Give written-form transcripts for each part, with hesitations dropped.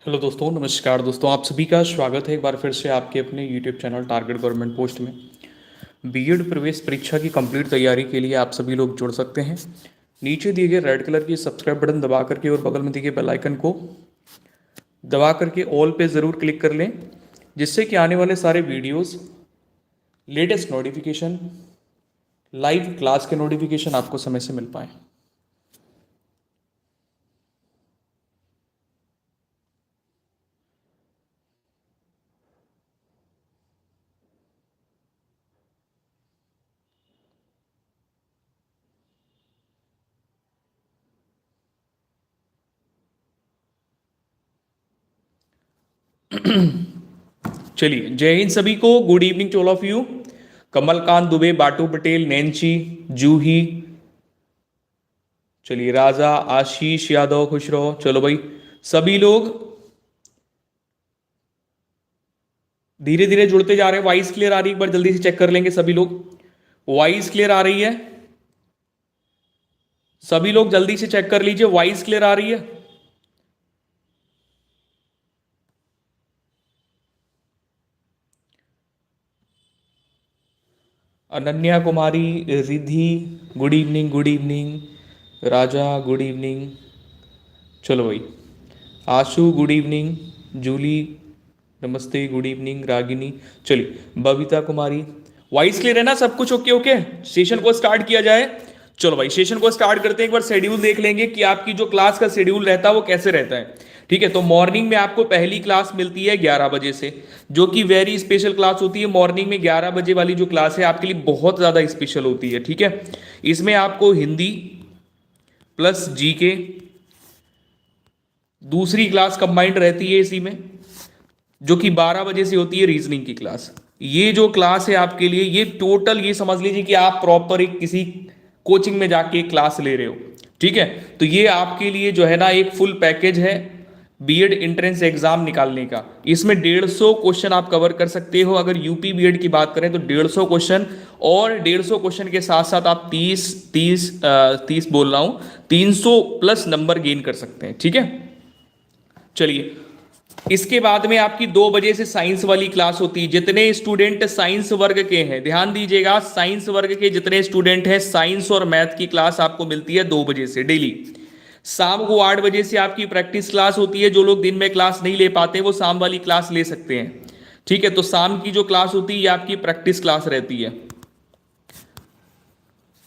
Hello दोस्तों, नमस्कार दोस्तों। आप सभी का स्वागत है एक बार फिर से आपके अपने YouTube channel target government post में। बीएड प्रवेश परीक्षा की कंप्लीट तैयारी के लिए आप सभी लोग जुड़ सकते हैं। नीचे दिए गए रेड कलर की सब्सक्राइब बटन दबा करके और बगल में दिए गए बेल आइकन को दबा करके ऑल पे ज़रूर क्लिक कर लें, जिससे कि आने वाले सारे videos, latest notification, live class के नोटिफिकेशन आपको समय से मिल पाएँ। चलिए, जय हिंद सभी को। Good evening to all of you. Kamalkant Dubey, Batu Patel, Nancy, जूही, चलिए राजा, आशीष यादव, खुश रहो। चलो भाई, सभी लोग धीरे धीरे जुड़ते जा रहे हैं। वॉइस क्लियर आ रही है? एक बार जल्दी से चेक कर लेंगे सभी लोग। वॉइस क्लियर आ रही है? सभी लोग जल्दी से चेक कर लीजिए, वॉइस क्लियर आ रही है? Ananya Kumari, Ridhi, good evening, good evening. Raja, good evening. चलो भाई, आशु, गुड इवनिंग। जूली, नमस्ते, गुड इवनिंग। रागिनी, चलिए। बबीता कुमारी, वॉइस क्लियर है ना? सब कुछ ओके? ओके, सेशन को स्टार्ट किया जाए। चलो भाई, सेशन को स्टार्ट करते हैं। एक बार शेड्यूल देख लेंगे कि आपकी जो क्लास का शेड्यूल रहता है वो कैसे रहता है। ठीक है, तो मॉर्निंग में आपको पहली क्लास मिलती है 11 बजे से, जो कि वेरी स्पेशल क्लास होती है। मॉर्निंग में 11 बजे वाली जो क्लास है आपके लिए बहुत ज़्यादा स्पेशल होती है। ठीक है, इसमें आपको हिंदी प्लस जीके, दूसरी क्लास कंबाइंड रहती है इसी में, जो कि 12 बजे से होती है रीजनिंग की क्लास। ये जो क्लास है आपके लिए, ये टोटल ये समझ लीजिए कि आप प्रॉपर एक किसी कोचिंग में जाके क्लास ले रहे हो। ठीक है, तो ये आपके लिए जो है ना एक फुल पैकेज है बीएड एंट्रेंस एग्जाम निकालने का। इसमें 150 क्वेश्चन आप कवर कर सकते हो। अगर यूपी बीएड की बात करें तो 150 क्वेश्चन, और 150 क्वेश्चन के साथ साथ आप 30 बोल रहा हूं, 300 प्लस नंबर गेन कर सकते हैं। ठीक है, चलिए। इसके बाद में आपकी 2 बजे से साइंस वाली क्लास होती है। जितने स्टूडेंट साइंस वर्ग के हैं, ध्यान दीजिएगा, साइंस वर्ग के जितने स्टूडेंट हैं, साइंस और मैथ की क्लास आपको मिलती है 2 बजे से डेली। शाम को 8 बजे से आपकी प्रैक्टिस क्लास होती है। जो लोग दिन में क्लास नहीं ले पाते वो शाम वाली क्लास ले सकते हैं। ठीक है, तो शाम की जो क्लास होती है ये आपकी प्रैक्टिस क्लास रहती है।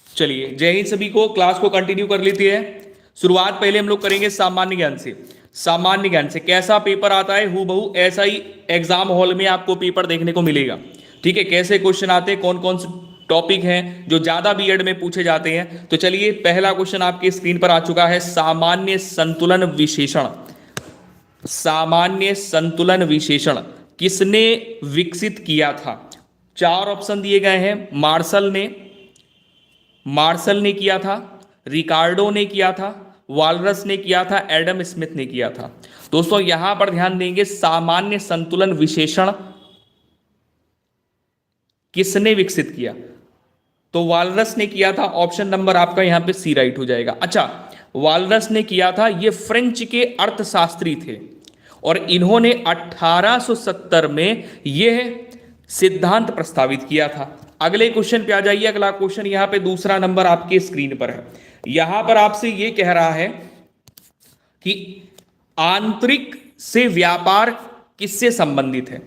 चलिए, जय हिंद सभी को। क्लास को कंटिन्यू कर लेते हैं। शुरुआत पहले हम लोग करेंगे सामान्य ज्ञान से। सामान्य ज्ञान से कैसा पेपर आता है, हूबहू ऐसा ही एग्जाम हॉल में आपको पेपर देखने को मिलेगा। ठीक है, कैसे क्वेश्चन आते हैं, कौन कौन से टॉपिक हैं जो ज्यादा बीएड में पूछे जाते हैं। तो चलिए, पहला क्वेश्चन आपके स्क्रीन पर आ चुका है। सामान्य संतुलन विशेषण। सामान्य संतुलन विशेषण किसने विकसित किया था? 4 ऑप्शन दिए गए हैं। मार्शल ने किया था, रिकार्डो ने किया था, वालरस ने किया था, एडम स्मिथ ने किया था। दोस्तों यहां पर ध्यान देंगे, सामान्य संतुलन विशेषण किसने विकसित किया? तो वालरस ने किया था। ऑप्शन नंबर आपका यहां पे सी राइट हो जाएगा। अच्छा, वालरस ने किया था, ये फ्रेंच के अर्थशास्त्री थे और इन्होंने 1870 में यह सिद्धांत प्रस्तावित किया था। अगले क्वेश्चन पे आ जाइए। अगला क्वेश्चन यहां पे दूसरा नंबर आपके स्क्रीन पर है। यहां पर आपसे यह कह रहा है कि आंतरिक से व्यापार किससे संबंधित है?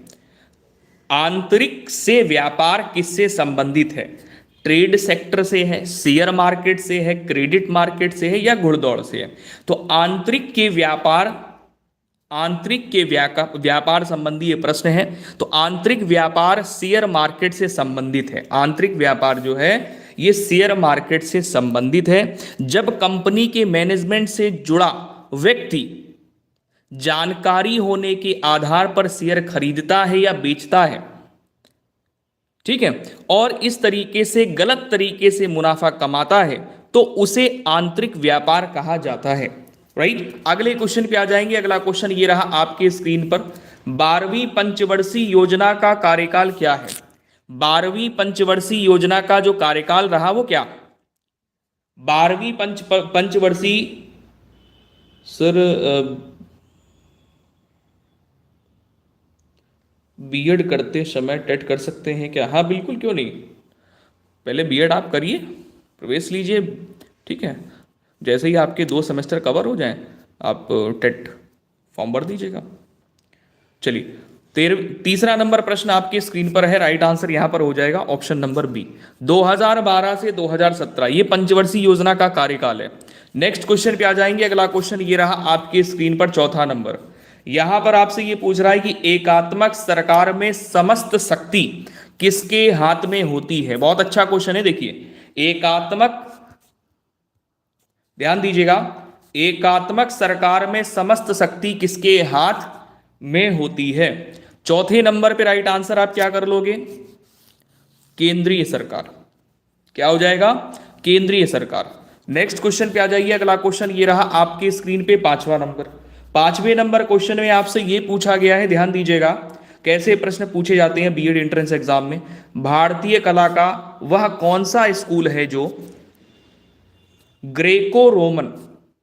आंतरिक से व्यापार किससे संबंधित है? ट्रेड सेक्टर से है, शेयर मार्केट से है, क्रेडिट मार्केट से है, या घुड़दौड़ से है? तो आंतरिक के व्यापार संबंधी ये प्रश्न है। तो आंतरिक व्यापार शेयर मार्केट से संबंधित है। आंतरिक व्यापार जो है ये शेयर मार्केट से संबंधित है। जब कंपनी के मैनेजमेंट से जुड़ा व्यक्ति जानकारी होने के आधार पर शेयर खरीदता है या बेचता है, ठीक है, और इस तरीके से गलत तरीके से मुनाफा कमाता है, तो उसे आंतरिक व्यापार कहा जाता है। राइट, अगले क्वेश्चन पे आ जाएंगे। अगला क्वेश्चन ये रहा आपके स्क्रीन पर। 12वीं पंचवर्षीय योजना का कार्यकाल क्या है? 12वीं पंचवर्षीय योजना का जो कार्यकाल रहा वो क्या? 12वीं पंचवर्षीय, सर बीएड करते समय टेट कर सकते हैं क्या? हाँ बिल्कुल, क्यों नहीं। पहले बीएड आप करिए, प्रवेश लीजिए, ठीक है। जैसे ही आपके 2 सेमेस्टर कवर हो जाएं, आप टेट फॉर्म भर दीजिएगा। चलिए, तीसरा नंबर प्रश्न आपके स्क्रीन पर है। राइट आंसर यहां पर हो जाएगा ऑप्शन नंबर बी, 2012 से 2017, ये पंचवर्षीय योजना का कार्यकाल है। नेक्स्ट क्वेश्चन पे आ जाएंगे। अगला क्वेश्चन ये रहा आपके स्क्रीन पर, चौथा नंबर। यहां पर आपसे ये पूछ रहा है कि एकात्मक सरकार में समस्त शक्ति किसके हाथ में होती है। बहुत अच्छा क्वेश्चन है। देखिए, एकात्मक, ध्यान दीजिएगा, एकात्मक सरकार में समस्त शक्ति किसके हाथ में होती है। चौथे नंबर पे राइट आंसर आप क्या कर लोगे? केंद्रीय सरकार। क्या हो जाएगा? केंद्रीय सरकार। नेक्स्ट क्वेश्चन पे आ जाइए। अगला क्वेश्चन ये रहा आपके स्क्रीन पे, पांचवा नंबर। पांचवें नंबर क्वेश्चन में आपसे ये पूछा गया है, ध्यान दीजिएगा, कैसे प्रश्न पूछे जाते हैं बीएड एंट्रेंस एग्जाम में। भारतीय कला का वह कौन सा स्कूल है जो ग्रेको रोमन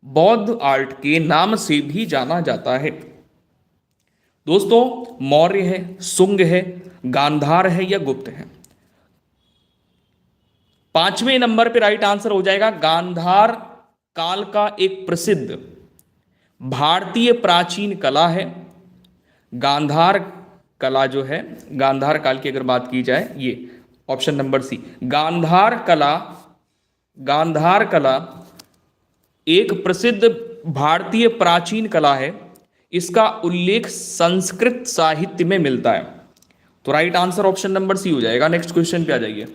बौद्ध आर्ट के नाम से भी जाना जाता है? दोस्तों, मौर्य है, शुंग है, गांधार है या गुप्त है? पांचवें नंबर पे राइट आंसर हो जाएगा गांधार काल का एक प्रसिद्ध भारतीय प्राचीन कला है। गांधार कला जो है, गांधार काल की अगर बात की जाए, ये ऑप्शन नंबर सी, गांधार कला, गांधार कला एक प्रसिद्ध भारतीय प्राचीन कला है। इसका उल्लेख संस्कृत साहित्य में मिलता है। तो right answer option number C हो जाएगा। नेक्स्ट क्वेश्चन पे आ जाइए।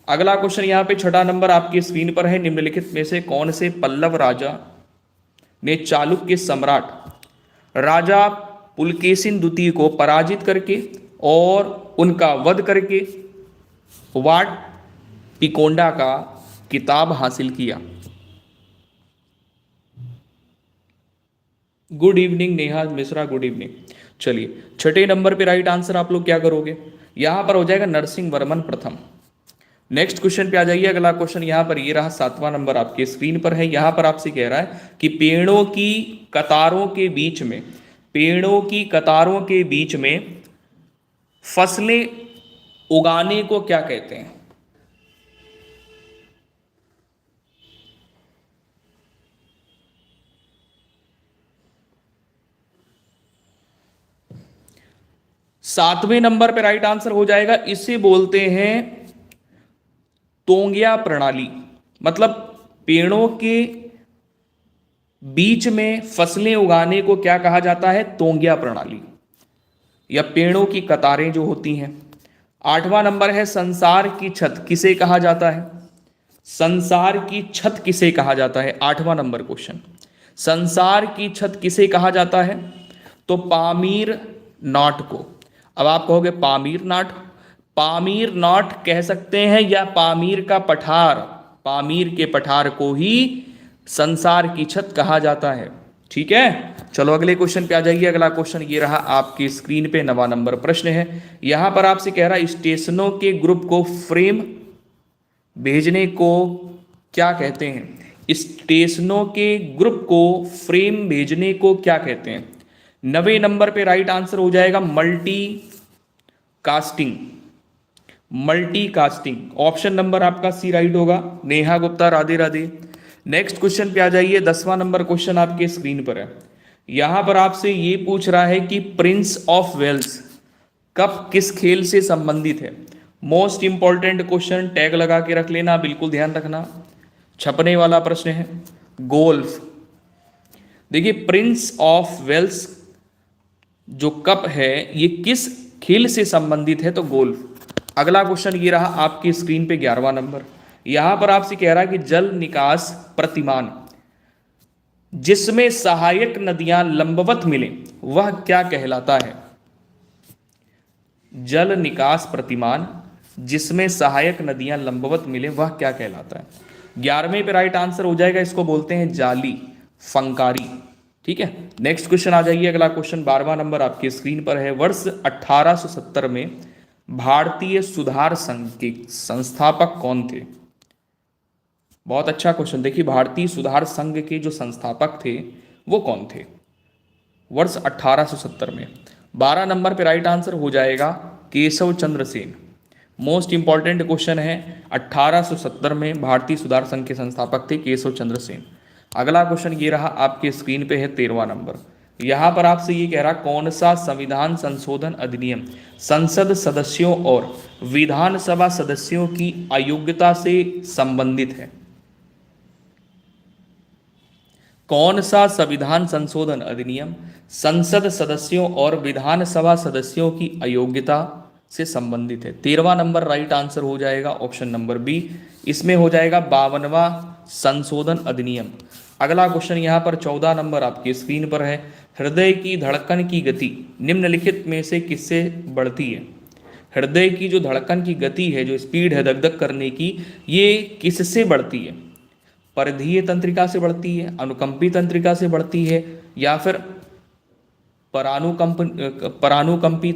अगला क्वेश्चन यहाँ पे छठा नंबर आपकी स्क्रीन पर है। निम्नलिखित में से कौन से पल्लव राजा ने चालुक्य सम्राट राजा पुलकेशिन द्वितीय को पराजित करके और उनका वध करके वाट पिकोंडा का किताब हासिल किया? Good evening Neha Mishra, good evening. चलिए, छठे नंबर पे राइट आंसर आप लोग क्या करोगे? यहां पर हो जाएगा नरसिंह वर्मन प्रथम। नेक्स्ट क्वेश्चन पे आ जाइए। अगला क्वेश्चन यहां पर ये रहा, सातवां नंबर आपके स्क्रीन पर है। यहां पर आपसे कह रहा है कि पेड़ों की कतारों के बीच में, पेड़ों की कतारों के बीच में फसलें उगाने को क्या कहते हैं? सातवें नंबर पे राइट आंसर हो जाएगा, इसे बोलते हैं तोंगिया प्रणाली। मतलब पेड़ों के बीच में फसलें उगाने को क्या कहा जाता है? तोंगिया प्रणाली, या पेड़ों की कतारें जो होती हैं। आठवां नंबर है, संसार की छत किसे कहा जाता है? संसार की छत किसे कहा जाता है? आठवां नंबर क्वेश्चन, संसार की छत किसे कहा जाता है? तो पामीर नॉट को। अब आप कहोगे पामीर नाट, पामीर नाट कह सकते हैं, या पामीर का पठार, पामीर के पठार को ही संसार की छत कहा जाता है। ठीक है, चलो अगले क्वेश्चन पे आ जाइए। अगला क्वेश्चन ये रहा आपकी स्क्रीन पे, 9वां नंबर प्रश्न है। यहां पर आपसे कह रहा है स्टेशनों के ग्रुप को फ्रेम भेजने को क्या कहते हैं? स्टेशनों के ग्रुप को फ्रेम भेजने को क्या कहते हैं? 9वें नंबर पे राइट आंसर हो जाएगा multi casting, multi casting. Option number आपका सी राइट होगा। नेहा गुप्ता, राधे राधे। नेक्स्ट क्वेश्चन पे आ जाइए। 10वां नंबर क्वेश्चन आपके स्क्रीन पर है। यहां पर आपसे ये पूछ रहा है कि प्रिंस ऑफ वेल्स कप किस खेल से संबंधित है? मोस्ट इंपॉर्टेंट क्वेश्चन, टैग लगा के रख लेना, बिल्कुल ध्यान रखना, छपने वाला प्रश्न है। गोल्फ। देखिए, प्रिंस ऑफ वेल्स जो कप है ये किस खेल से संबंधित है? तो गोल्फ। अगला क्वेश्चन ये रहा आपकी स्क्रीन पे, 11वां नंबर। यहां पर आपसे कह रहा है कि जल निकास प्रतिमान जिसमें सहायक नदियां लंबवत मिले वह क्या कहलाता है? जल निकास प्रतिमान जिसमें सहायक नदियां लंबवत मिले वह क्या कहलाता है? 11वें पे राइट आंसर हो जाएगा, इसको बोलते हैं जाली, फंकारी। ठीक है, नेक्स्ट क्वेश्चन आ जाइए। अगला क्वेश्चन 12वां नंबर आपकी स्क्रीन पर है। वर्ष 1870 में भारतीय सुधार संघ के संस्थापक कौन थे? बहुत अच्छा क्वेश्चन। देखिए, भारतीय सुधार संघ के जो संस्थापक थे वो कौन थे वर्ष 1870 में? 12 नंबर पे राइट आंसर हो जाएगा Keshav Chandra Sen. Most important question है, 1870 में भारतीय सुधार संघ के संस्थापक थे केशव चंद्र सेन। अगला क्वेश्चन ये रहा, आपके स्क्रीन पे है 13वां नंबर। यहां पर आपसे ये कह रहा कौन सा संविधान संशोधन अधिनियम संसद सदस्यों और विधानसभा सदस्यों की अयोग्यता से संबंधित है। कौन सा संविधान संशोधन अधिनियम संसद सदस्यों और विधानसभा सदस्यों की अयोग्यता से संबंधित है। 13वां नंबर राइट आंसर हो जाएगा ऑप्शन नंबर बी, इसमें हो जाएगा 52वां संशोधन अधिनियम। अगला क्वेश्चन यहां पर 14 नंबर आपकी स्क्रीन पर है, हृदय की धड़कन की गति निम्नलिखित में से किससे बढ़ती है। हृदय की जो धड़कन की गति है, जो स्पीड है धक धक करने की, ये किससे बढ़ती है। परिधीय तंत्रिका से बढ़ती है, अनुकंपी तंत्रिका से बढ़ती है, या फिर परानुकंपी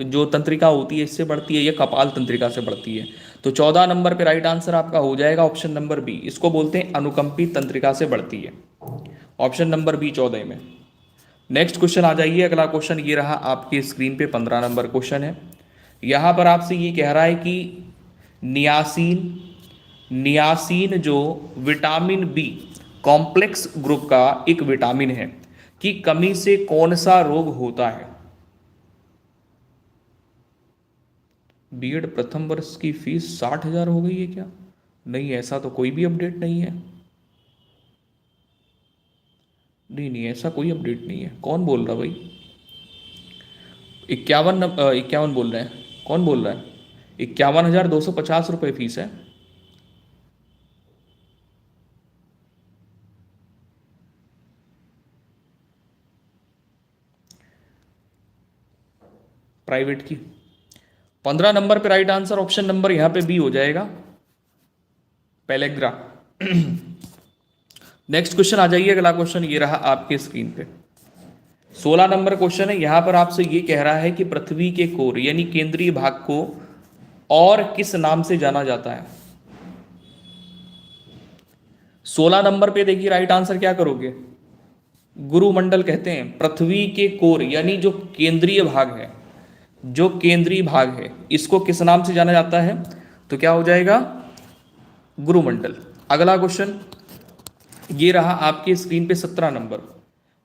जो तंत्रिका होती है इससे बढ़ती है, या कपाल तंत्रिका से बढ़ती है। तो 14 नंबर पे राइट आंसर आपका हो जाएगा ऑप्शन नंबर बी, इसको बोलते हैं अनुकंपी तंत्रिका से बढ़ती है, ऑप्शन नंबर बी 14 में। नेक्स्ट क्वेश्चन आ जाइए, अगला क्वेश्चन ये रहा आपकी स्क्रीन पे 15 नंबर क्वेश्चन है। यहां पर आपसे ये कह रहा है कि नियासिन जो विटामिन बी कॉम्प्लेक्स ग्रुप का एक विटामिन है की कमी से कौन सा रोग होता है। बीएड प्रथम वर्ष की फीस 60,000 हो गई है क्या? नहीं, ऐसा तो कोई भी अपडेट नहीं है। नहीं, ऐसा कोई अपडेट नहीं है। कौन बोल रहा भाई? 51 बोल रहे हैं। कौन बोल रहा है? 51,250 रुपये फीस है। प्राइवेट की। 15 नंबर पे राइट आंसर ऑप्शन नंबर यहां पे बी हो जाएगा, पेलेग्रा। नेक्स्ट क्वेश्चन आ जाइए, अगला क्वेश्चन ये रहा आपके स्क्रीन पे 16 नंबर क्वेश्चन है। यहां पर आपसे ये कह रहा है कि पृथ्वी के कोर यानी केंद्रीय भाग को और किस नाम से जाना जाता है। 16 नंबर पे देखिए राइट आंसर क्या करोगे, गुरुमंडल कहते हैं। पृथ्वी के कोर यानी जो केंद्रीय भाग है, जो केंद्रीय भाग है, इसको किस नाम से जाना जाता है, तो क्या हो जाएगा, गुरुमंडल। अगला क्वेश्चन ये रहा आपके स्क्रीन पे 17 नंबर।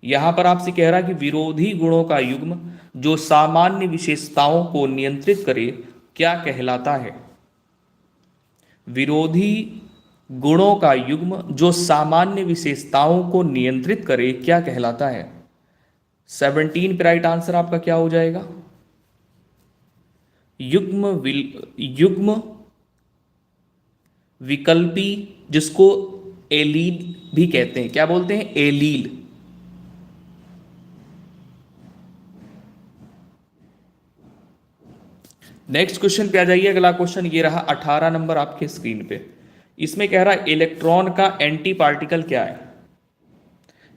यहां पर आपसे कह रहा है कि विरोधी गुणों का युग्म जो सामान्य विशेषताओं को नियंत्रित करे क्या कहलाता है। विरोधी गुणों का युग्म जो सामान्य विशेषताओं को नियंत्रित करे क्या कहलाता है। 17 पे राइट आंसर आपका क्या हो जाएगा, युग्म विकल्पी, जिसको एलील भी कहते हैं। क्या बोलते हैं, एलील। नेक्स्ट क्वेश्चन पे आ जाइए, अगला क्वेश्चन ये रहा 18 नंबर आपके स्क्रीन पे। इसमें कह रहा है इलेक्ट्रॉन का एंटी पार्टिकल क्या है।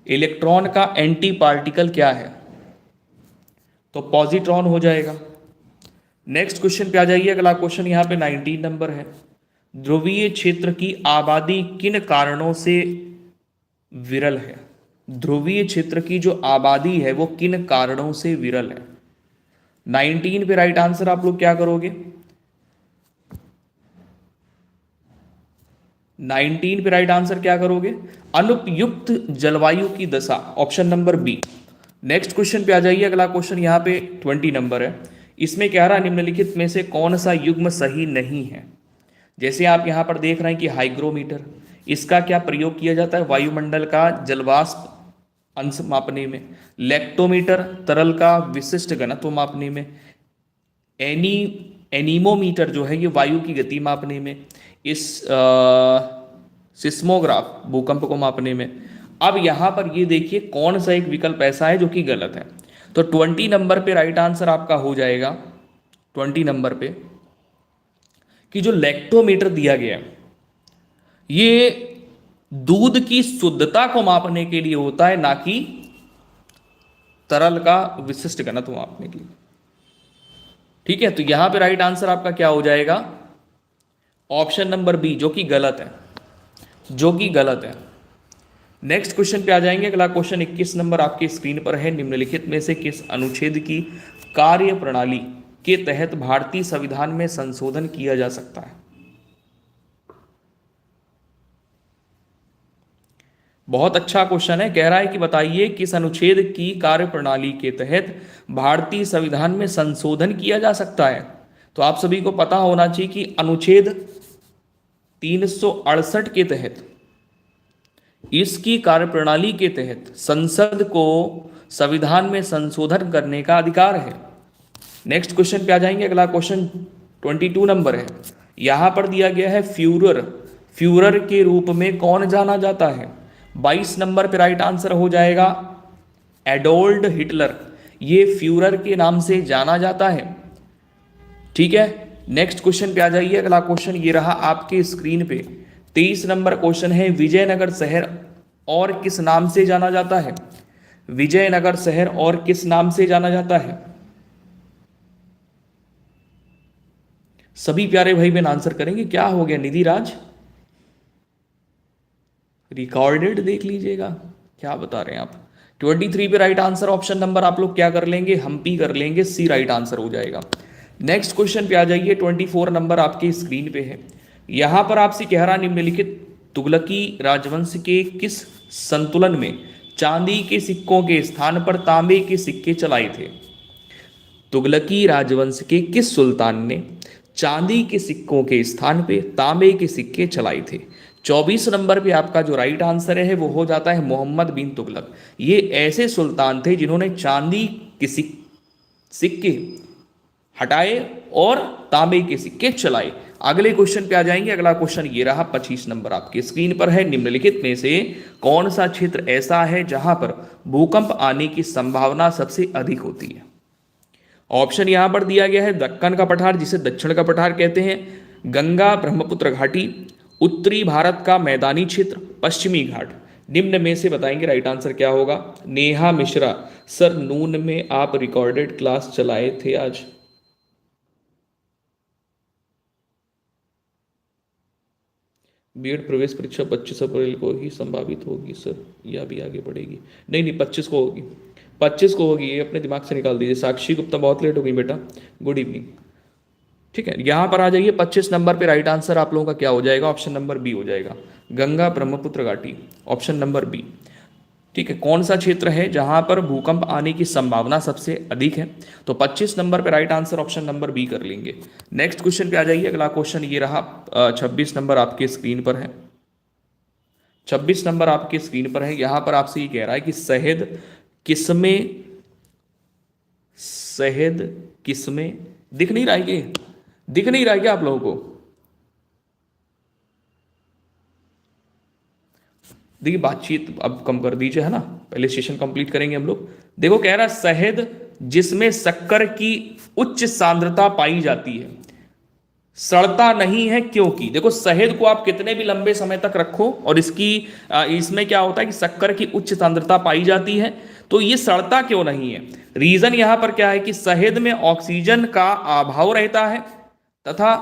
इलेक्ट्रॉन का एंटी पार्टिकल क्या है, तो पॉजिट्रॉन हो जाएगा। नेक्स्ट क्वेश्चन पे आ जाइए, अगला क्वेश्चन यहां पे 19 नंबर है। ध्रुवीय क्षेत्र की आबादी किन कारणों से विरल है। ध्रुवीय क्षेत्र की जो आबादी है वो किन कारणों से विरल है। 19 पे राइट आंसर आप लोग क्या करोगे, 19 पे राइट आंसर क्या करोगे, अनुपयुक्त जलवायु की दशा, option number B. Next question पे आ जाइए, अगला क्वेश्चन यहां पे 20 नंबर है। इसमें कह रहा निम्नलिखित में से कौन सा युग्म सही नहीं है। जैसे आप यहां पर देख रहे हैं कि हाइग्रोमीटर, इसका क्या प्रयोग किया जाता है, वायुमंडल का जलवाष्प अंश मापने में। लेक्टोमीटर, तरल का विशिष्ट घनत्व मापने में। एनीमोमीटर जो है ये वायु की गति मापने में। इस सिस्मोग्राफ भूकंप को मापने में। अब यहां पर ये देखिए कौन सा एक विकल्प ऐसा है जो कि गलत है। तो 20 नंबर पे राइट आंसर आपका हो जाएगा 20 नंबर पे कि जो लैक्टोमीटर दिया गया है ये दूध की शुद्धता को मापने के लिए होता है, ना कि तरल का विशिष्ट घनत्व मापने के लिए। ठीक है, तो यहां पे राइट आंसर आपका क्या हो जाएगा, ऑप्शन नंबर बी, जो कि गलत है, जो कि गलत है। नेक्स्ट क्वेश्चन पे आ जाएंगे, अगला क्वेश्चन 21 नंबर आपकी स्क्रीन पर है। निम्नलिखित में से किस अनुच्छेद की कार्य प्रणाली के तहत भारतीय संविधान में संशोधन किया जा सकता है? बहुत अच्छा क्वेश्चन है। कह रहा है कि बताइए किस अनुच्छेद की कार्य प्रणाली के तहत भारतीय संविधान में संशोधन किया जा सकता है। तो आप सभी को पता होना चाहिए कि अनुच्छेद 368 के तहत, इसकी कार्यप्रणाली के तहत संसद को संविधान में संशोधन करने का अधिकार है। नेक्स्ट क्वेश्चन पे आ जाएंगे। अगला क्वेश्चन 22 नंबर है। यहां पर दिया गया है फ्यूरर, फ्यूरर के रूप में कौन जाना जाता है? 22 नंबर पे राइट आंसर हो जाएगा एडोल्फ हिटलर, ये फ्यूरर के नाम से जाना जाता है। ठीक है, नेक्स्ट क्वेश्चन पे आ जाइए। अगला क्वेश्चन ये रहा आपके स्क्रीन पे, 23 नंबर क्वेश्चन है, विजयनगर शहर और किस नाम से जाना जाता है? विजयनगर शहर और किस नाम से जाना जाता है? सभी प्यारे भाई बहन आंसर करेंगे। क्या हो गया निधि राज? रिकॉर्डेड देख लीजिएगा, क्या बता रहे हैं आप। 23 पे राइट आंसर ऑप्शन नंबर आप लोग क्या कर लेंगे? हम्पी कर लेंगे, सी राइट आंसर हो जाएगा। नेक्स्ट क्वेश्चन पे आ जाइए। 24 नंबर आपकी स्क्रीन पे है। यहां पर आपसे कह रहा निम्नलिखित तुगलकी राजवंश के किस संतुलन में चांदी के सिक्कों के स्थान पर तांबे के सिक्के चलाए थे? तुगलकी राजवंश के किस सुल्तान ने चांदी के सिक्कों के स्थान पे तांबे के सिक्के चलाए थे? 24 नंबर पे आपका जो राइट आंसर है वो हो जाता है मोहम्मद बिन तुगलक। ये ऐसे सुल्तान थे जिन्होंने चांदी के सिक्के हटाए और तांबे के सिक्के चलाए। अगले क्वेश्चन पे आ जाएंगे। अगला क्वेश्चन ये रहा 25 नंबर आपकी स्क्रीन पर है। निम्नलिखित में से कौन सा क्षेत्र ऐसा है जहां पर भूकंप आने की संभावना सबसे अधिक होती है? ऑप्शन यहां पर दिया गया है, दक्कन का पठार जिसे दक्षिण का पठार कहते हैं, गंगा ब्रह्मपुत्र घाटी, उत्तरी भारत का मैदानी क्षेत्र, पश्चिमी घाट। निम्न में से बताएंगे राइट आंसर क्या होगा? नेहा मिश्रा, सर नून में आप रिकॉर्डेड क्लास चलाए थे आज? बीएड प्रवेश परीक्षा 25 अप्रैल को ही संभावित होगी सर, या भी आगे बढ़ेगी? नहीं नहीं, 25 को होगी, 25 को होगी, ये अपने दिमाग से निकाल दीजिए। साक्षी गुप्ता बहुत लेट हो गई बेटा, गुड इवनिंग। ठीक है, यहां पर आ जाइए। 25 नंबर पे राइट आंसर आप लोगों का क्या हो जाएगा? ऑप्शन नंबर बी हो जाएगा, गंगा ब्रह्मपुत्र घाटी, ऑप्शन नंबर बी। ठीक है, कौन सा क्षेत्र है जहां पर भूकंप आने की संभावना सबसे अधिक है? तो 25 नंबर पे right answer option number B कर लेंगे। नेक्स्ट क्वेश्चन पे आ जाइए। अगला क्वेश्चन ये रहा 26 नंबर आपके स्क्रीन पर है। 26 नंबर आपके स्क्रीन पर है। यहां पर आपसे ये कह रहा है कि शहद किसमें दिख नहीं रहा है? ये दिख नहीं रहा है क्या आप लोगों को? देखिए बातचीत अब कम कर दीजिए, है ना, पहले सेशन कंप्लीट करेंगे हम लोग। देखो कह रहा शहद जिसमें शक्कर की उच्च सांद्रता पाई जाती है सड़ता नहीं है क्योंकि, देखो शहद को आप कितने भी लंबे समय तक रखो और इसमें क्या होता है कि शक्कर की उच्च सांद्रता पाई जाती है, तो ये सड़ता क्यों नहीं है? रीजन यहां पर क्या है कि शहद में ऑक्सीजन का अभाव रहता है तथा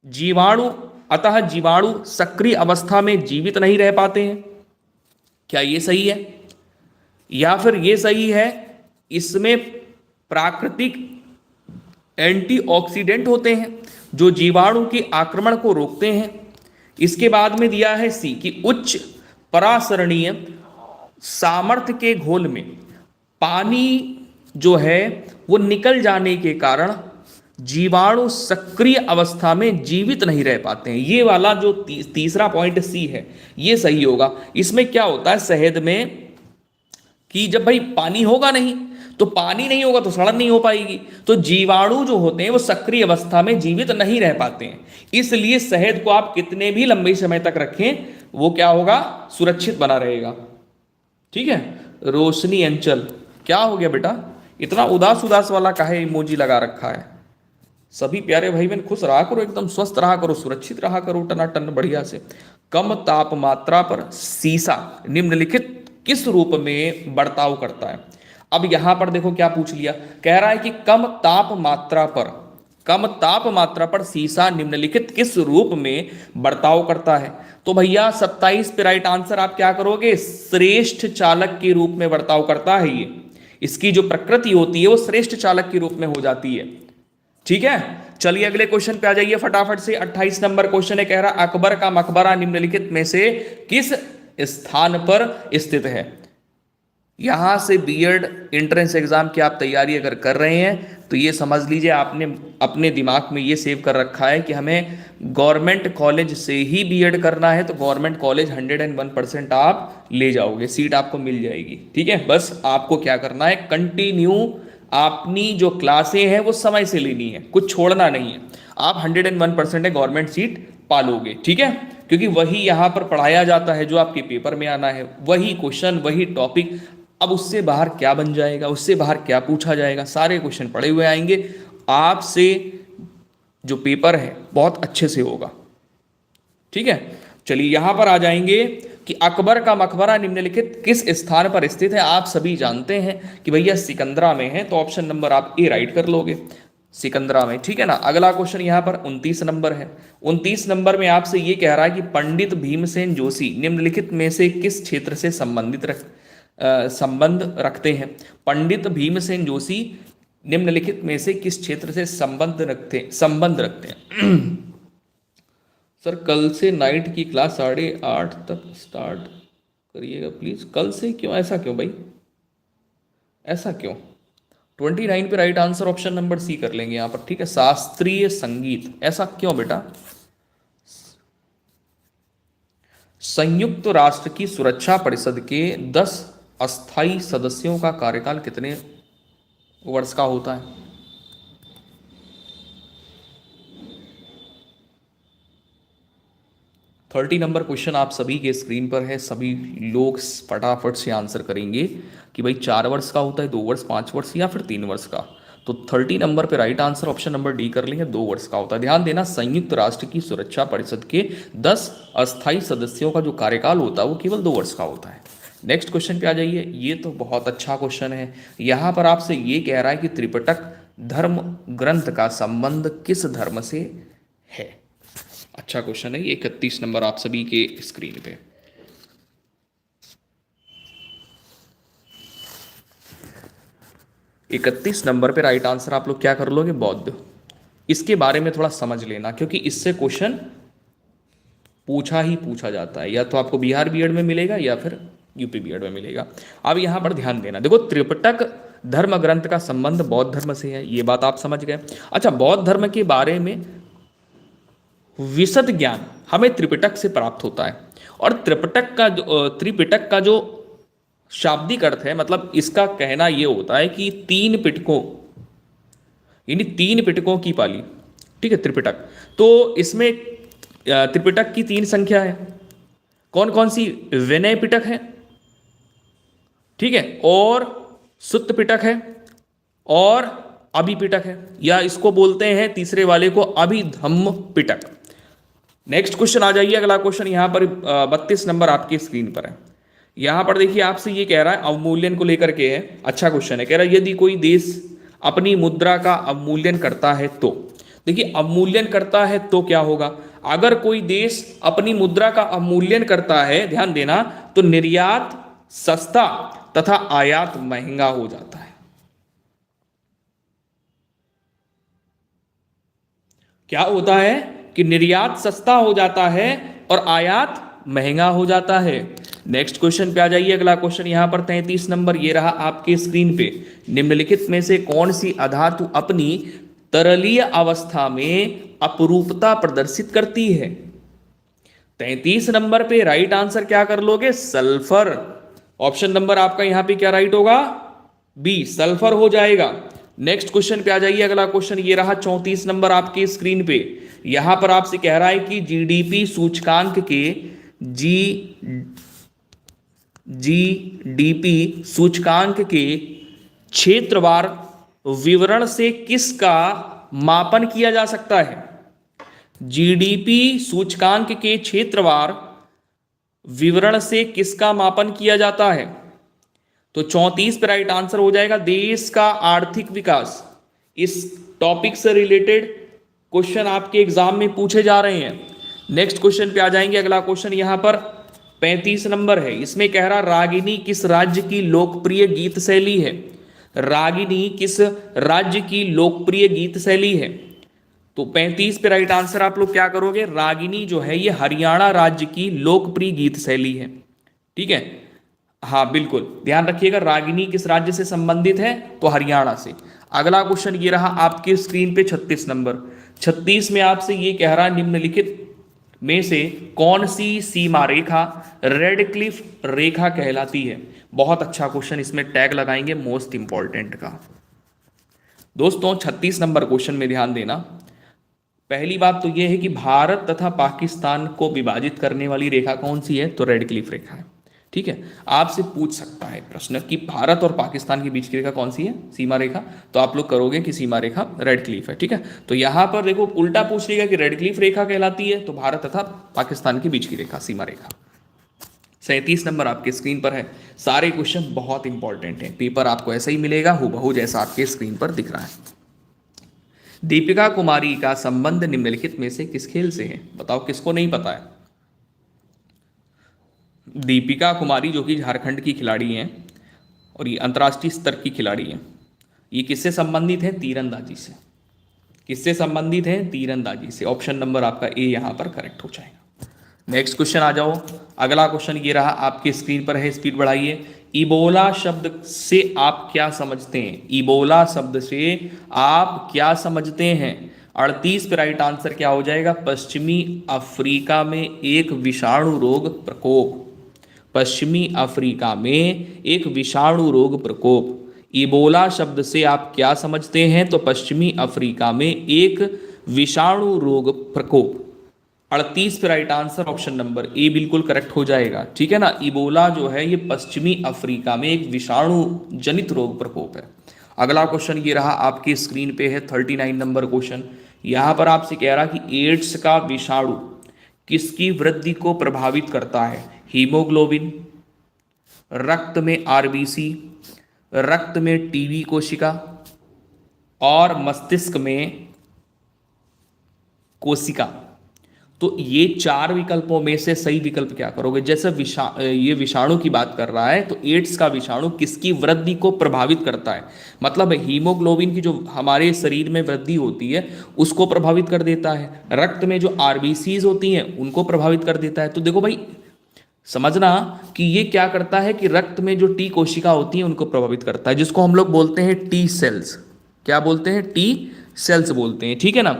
जीवाणु सक्रिय अवस्था में जीवित नहीं रह पाते हैं। क्या ये सही है? या फिर ये सही है इसमें प्राकृतिक एंटीऑक्सीडेंट होते हैं जो जीवाणु के आक्रमण को रोकते हैं। इसके बाद में दिया है सी कि उच्च परासरणीय सामर्थ्य के घोल में पानी जो है वो निकल जाने के कारण जीवाणु सक्रिय अवस्था में जीवित नहीं रह पाते हैं। ये वाला जो तीसरा पॉइंट सी है ये सही होगा। इसमें क्या होता है शहद में कि जब भाई पानी होगा नहीं तो पानी नहीं होगा तो सड़न नहीं हो पाएगी, तो जीवाणु जो होते हैं वो सक्रिय अवस्था में जीवित नहीं रह पाते हैं। इसलिए शहद को आप कितने भी लंबे समय तक रखें वो क्या होगा? सुरक्षित बना रहेगा। ठीक है, रोशनी अंचल, क्या हो गया बेटा? इतना उदास वाला काहे इमोजी लगा रखा है? सभी प्यारे भाई बहन खुश रहा करो, एकदम स्वस्थ रहा करो, सुरक्षित रहा करो, टनाटन बढ़िया से। कम तापमात्रा पर सीसा निम्नलिखित किस रूप में बर्ताव करता है? अब यहां पर देखो क्या पूछ लिया, कह रहा है कि कम तापमात्रा पर सीसा निम्नलिखित किस रूप में बर्ताव करता है? तो भैया 27 पे राइट आंसर आप क्या करोगे? श्रेष्ठ चालक के रूप में बर्ताव करता है ये। इसकी जो प्रकृति होती है वो श्रेष्ठ चालक के रूप में हो जाती है। ठीक है, चलिए अगले क्वेश्चन पे आ जाइए फटाफट से। 28 नंबर क्वेश्चन है, कह रहा अकबर का मकबरा निम्नलिखित में से किस स्थान पर स्थित है। यहां से बीएड एंट्रेंस एग्जाम की आप तैयारी अगर कर रहे हैं तो ये समझ लीजिए आपने अपने दिमाग में ये सेव कर रखा है कि हमें गवर्नमेंट कॉलेज से ही बीएड करना है, तो गवर्नमेंट कॉलेज 101% आप ले जाओगे, सीट आपको मिल जाएगी। ठीक है, बस आपको क्या करना है, कंटिन्यू अपनी जो क्लासें हैं वो समय से लेनी है, कुछ छोड़ना नहीं है। आप 101% गवर्नमेंट सीट पालोगे। ठीक है, क्योंकि वही यहां पर पढ़ाया जाता है जो आपके पेपर में आना है, वही क्वेश्चन वही टॉपिक। अब उससे बाहर क्या बन जाएगा, उससे बाहर क्या पूछा जाएगा, सारे क्वेश्चन पड़े हुए आएंगे। आपसे जो पेपर है बहुत अच्छे से होगा। ठीक है, चलिए यहां पर आ जाएंगे कि अकबर का मकबरा निम्नलिखित किस स्थान पर स्थित है। आप सभी जानते हैं कि भैया सिकंदरा में है, तो ऑप्शन नंबर आप ए राइट कर लोगे, सिकंदरा में। ठीक है ना। अगला क्वेश्चन यहां पर 29 नंबर है। 29 नंबर में आपसे ये कह रहा है कि पंडित भीमसेन जोशी निम्नलिखित में से किस क्षेत्र से संबंध रखते हैं। पंडित भीमसेन जोशी निम्नलिखित में से किस क्षेत्र से संबंध रखते हैं। सर कल से नाइट की क्लास 8:30 तक स्टार्ट करिएगा प्लीज। कल से क्यों, ऐसा क्यों भाई, ऐसा क्यों। 29 पे right answer option number C कर लेंगे यहां पर। ठीक है, शास्त्रीय संगीत, ऐसा क्यों बेटा। संयुक्त राष्ट्र की सुरक्षा परिषद के 10 अस्थाई सदस्यों का कार्यकाल कितने वर्ष का होता है। थर्टी नंबर क्वेश्चन आप सभी के स्क्रीन पर है। सभी लोग फटाफट से आंसर करेंगे कि भाई 4 वर्ष का होता है, 2 वर्ष, 5 वर्ष या फिर 3 वर्ष का। तो 30 नंबर पे right answer option number D कर लेंगे, 2 वर्ष का होता है। ध्यान देना, संयुक्त राष्ट्र की सुरक्षा परिषद के 10 अस्थाई सदस्यों का जो कार्यकाल होता है वो केवल 2 वर्ष का होता है। नेक्स्ट क्वेश्चन पे आ जाइए। ये तो बहुत अच्छा क्वेश्चन है। यहां पर आपसे ये कह रहा है कि त्रिपिटक धर्म ग्रंथ का संबंध किस धर्म से है। अच्छा क्वेश्चन है ये। 31 नंबर आप सभी के स्क्रीन पे। इकतीस नंबर पे राइट आंसर आप लोग क्या कर लोगे, बौद्ध। इसके बारे में थोड़ा समझ लेना, क्योंकि इससे क्वेश्चन पूछा ही पूछा जाता है, या तो आपको बिहार बीएड में मिलेगा या फिर यूपी बीएड में मिलेगा। अब यहां पर ध्यान देना, देखो त्रिपिटक धर्म ग्रंथ का संबंध बौद्ध धर्म से है, ये बात आप समझ गए। अच्छा, बौद्ध धर्म के बारे में विशद ज्ञान हमें त्रिपिटक से प्राप्त होता है। और त्रिपिटक का जो शाब्दिक अर्थ है, मतलब इसका कहना यह होता है कि 3 पिटकों, यानी 3 पिटकों की पाली। ठीक है, त्रिपिटक। तो इसमें त्रिपिटक की 3 संख्या है। कौन कौन सी, विनय पिटक है, ठीक है, और सुत्त पिटक है, और अभिपिटक है, या इसको बोलते हैं तीसरे वाले को अभिधम्म पिटक। नेक्स्ट क्वेश्चन आ जाइए। अगला क्वेश्चन यहां पर 32 नंबर आपकी स्क्रीन पर है। यहां पर देखिए आपसे ये कह रहा है, अवमूल्यन को लेकर के है। अच्छा क्वेश्चन है, कह रहा है यदि कोई देश अपनी मुद्रा का अवमूल्यन करता है तो। देखिए अवमूल्यन करता है तो क्या होगा। अगर कोई देश अपनी मुद्रा का अवमूल्यन करता है, ध्यान देना, तो निर्यात सस्ता तथा आयात महंगा हो जाता है। क्या होता है कि निर्यात सस्ता हो जाता है और आयात महंगा हो जाता है। नेक्स्ट क्वेश्चन पे आ जाइए। अगला क्वेश्चन यहां पर 33 नंबर ये रहा आपके स्क्रीन पे। निम्नलिखित में से कौन सी अधातु अपनी तरलीय अवस्था में अपरूपता प्रदर्शित करती है। 33 नंबर पे राइट आंसर क्या कर लोगे, सल्फर। ऑप्शन नंबर आपका यहां पे क्या राइट होगा, बी, सल्फर हो जाएगा। नेक्स्ट क्वेश्चन पे आ जाइए। अगला क्वेश्चन ये रहा 34 नंबर आपके स्क्रीन पे। यहां पर आपसे कह रहा है कि जीडीपी सूचकांक के जीडीपी सूचकांक के क्षेत्रवार विवरण से किसका मापन किया जा सकता है। जीडीपी सूचकांक के क्षेत्रवार विवरण से किसका मापन किया जाता है। तो 34 पे राइट आंसर हो जाएगा देश का आर्थिक विकास। इस टॉपिक से रिलेटेड क्वेश्चन आपके एग्जाम में पूछे जा रहे हैं। नेक्स्ट क्वेश्चन पे आ जाएंगे। अगला क्वेश्चन यहां पर 35 नंबर है। इसमें कह रहा रागिनी किस राज्य की लोकप्रिय गीत शैली है। रागिनी किस राज्य की लोकप्रिय गीत शैली है? तो 35 पे राइट आंसर आप लोग क्या करोगे, रागिनी जो है ये हरियाणा राज्य की लोकप्रिय गीत शैली है। ठीक है, हाँ बिल्कुल ध्यान रखिएगा, रागिनी किस राज्य से संबंधित है, तो हरियाणा से। अगला क्वेश्चन ये रहा आपके स्क्रीन पे 36 नंबर। 36 में आपसे ये कह रहा है निम्नलिखित में से कौन सी सीमा रेखा रेडक्लिफ रेखा कहलाती है? बहुत अच्छा क्वेश्चन, इसमें टैग लगाएंगे मोस्ट इंपॉर्टेंट का। दोस्तों 36 नंबर क्वेश्चन में ध्यान देना। पहली बात तो यह है कि भारत तथा पाकिस्तान को विभाजित करने वाली रेखा कौन सी है, तो रेडक्लिफ रेखा है। ठीक है, आपसे पूछ सकता है प्रश्न कि भारत और पाकिस्तान के बीच की रेखा कौन सी है, सीमा रेखा, तो आप लोग करोगे कि सीमा रेखा रेडक्लिफ है। ठीक है, तो यहां पर देखो उल्टा पूछ लेगा कि रेडक्लिफ रेखा कहलाती है, तो भारत तथा पाकिस्तान के बीच की रेखा सीमा रेखा। 37 नंबर आपके स्क्रीन पर है। सारे क्वेश्चन बहुत इंपॉर्टेंट हैं, पेपर आपको ऐसा ही मिलेगा हूबहू जैसा आपके स्क्रीन पर दिख रहा है। दीपिका कुमारी का संबंध निम्नलिखित में से किस खेल से है? बताओ किसको नहीं पता है। दीपिका कुमारी जो कि झारखंड की खिलाड़ी हैं और ये अंतर्राष्ट्रीय स्तर की खिलाड़ी हैं, ये किससे संबंधित है? तीरंदाजी से। किससे संबंधित है? तीरंदाजी से। ऑप्शन नंबर आपका ए यहां पर करेक्ट हो जाएगा। नेक्स्ट क्वेश्चन आ जाओ। अगला क्वेश्चन ये रहा आपकी स्क्रीन पर है, स्पीड बढ़ाइए। इबोला शब्द से आप क्या समझते हैं? इबोला शब्द से आप क्या समझते हैं? 38 पे राइट आंसर क्या हो जाएगा? पश्चिमी अफ्रीका में एक विषाणु रोग प्रकोप। पश्चिमी अफ्रीका में एक विषाणु रोग प्रकोप। इबोला शब्द से आप क्या समझते हैं? तो पश्चिमी अफ्रीका में एक विषाणु रोग प्रकोप। 38 पे राइट आंसर ऑप्शन नंबर ए बिल्कुल करेक्ट हो जाएगा। ठीक है ना, इबोला जो है ये पश्चिमी अफ्रीका में एक विषाणु जनित रोग प्रकोप है। अगला क्वेश्चन ये रहा आपकी स्क्रीन पे है 39 नंबर क्वेश्चन। यहां पर आपसे कह रहा कि एड्स का विषाणु किसकी वृद्धि को प्रभावित करता है? हीमोग्लोबिन, रक्त में आरबीसी, रक्त में टीबी कोशिका और मस्तिष्क में कोशिका। तो ये चार विकल्पों में से सही विकल्प क्या करोगे? जैसे ये विषाणु की बात कर रहा है, तो एड्स का विषाणु किसकी वृद्धि को प्रभावित करता है? मतलब हीमोग्लोबिन की जो हमारे शरीर में वृद्धि होती है उसको प्रभावित कर देता है, रक्त में जो आरबीसीज होती हैं उनको प्रभावित कर देता है। तो देखो भाई समझना कि ये क्या करता है कि रक्त में जो टी कोशिका होती है उनको प्रभावित करता है, जिसको हम लोग बोलते हैं टी सेल्स। क्या बोलते हैं? टी सेल्स बोलते हैं। ठीक है ना,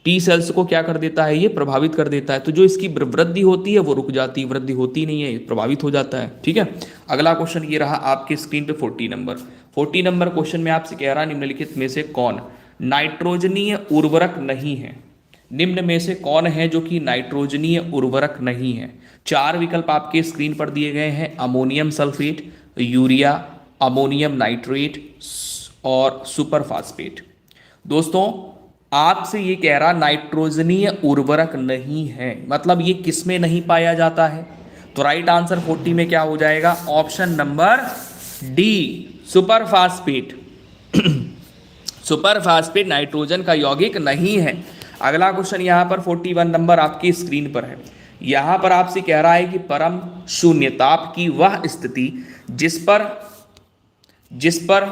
टी सेल्स को क्या कर देता है? ये प्रभावित कर देता है। तो जो इसकी वृद्धि होती है वो रुक जाती है, वृद्धि होती नहीं है, प्रभावित हो जाता है। ठीक है, अगला क्वेश्चन ये रहा आपके स्क्रीन पे 40 नंबर। 40 नंबर क्वेश्चन में आपसे कह रहा निम्नलिखित में से कौन नाइट्रोजनीय उर्वरक नहीं है? निम्न में से कौन है जो कि नाइट्रोजनीय उर्वरक नहीं है? चार विकल्प आपके स्क्रीन पर दिए गए हैं, ammonium sulphate, urea, ammonium nitrate और सुपरफास्फेट। दोस्तों आपसे ये कह रहा नाइट्रोजनीय उर्वरक नहीं है, मतलब ये किसमें नहीं पाया जाता है? तो राइट आंसर 40 में क्या हो जाएगा? Option number D, superphosphate. Superphosphate nitrogen का यौगिक नहीं है। अगला क्वेश्चन यहां पर 41 नंबर आपकी स्क्रीन पर है। यहां पर आपसे कह रहा है कि परम शून्य ताप की वह स्थिति जिस पर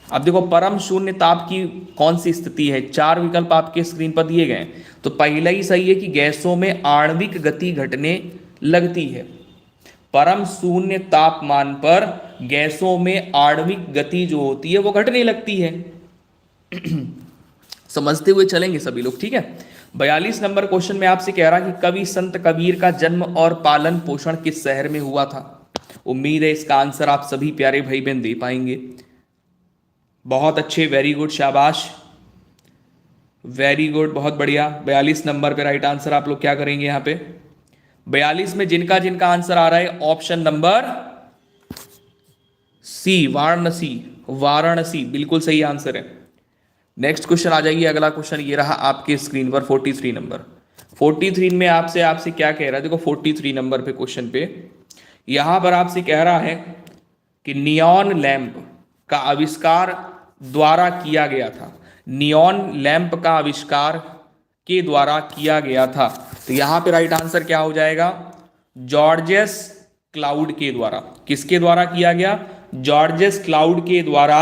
अब देखो परम शून्य ताप की कौन सी स्थिति है? चार विकल्प आपके स्क्रीन पर दिए गए। तो पहला ही सही है कि गैसों में आणविक गति घटने लगती है। परम शून्य तापमान पर गैसों में आणविक गति जो होती है वो घटने लगती है। समझते हुए चलेंगे सभी लोग। ठीक है, 42 नंबर क्वेश्चन में आपसे कह रहा कि कवि संत कबीर का जन्म और पालन पोषण किस शहर में हुआ था? उम्मीद है इसका आंसर आप सभी प्यारे भाई बहन दे पाएंगे। बहुत अच्छे, वेरी गुड, शाबाश, वेरी गुड, बहुत बढ़िया। 42 नंबर पे राइट आंसर आप लोग क्या करेंगे? यहाँ पे 42 में जिनका जिनका आंसर आ रहा है option number C, Varanasi. Varanasi बिल्कुल सही आंसर है। नेक्स्ट क्वेश्चन आ जाइए। अगला क्वेश्चन ये रहा आपके स्क्रीन पर 43 नंबर। 43 में आपसे क्या कह रहा है? देखो 43 नंबर पे क्वेश्चन पे यहां पर आपसे कह रहा है कि नियॉन लैंप का आविष्कार द्वारा किया गया था। नियॉन लैंप का आविष्कार के द्वारा किया गया था। तो यहां पे राइट आंसर क्या हो जाएगा? जॉर्जेस क्लाउड के द्वारा। किसके द्वारा किया गया? जॉर्जेस क्लाउड के द्वारा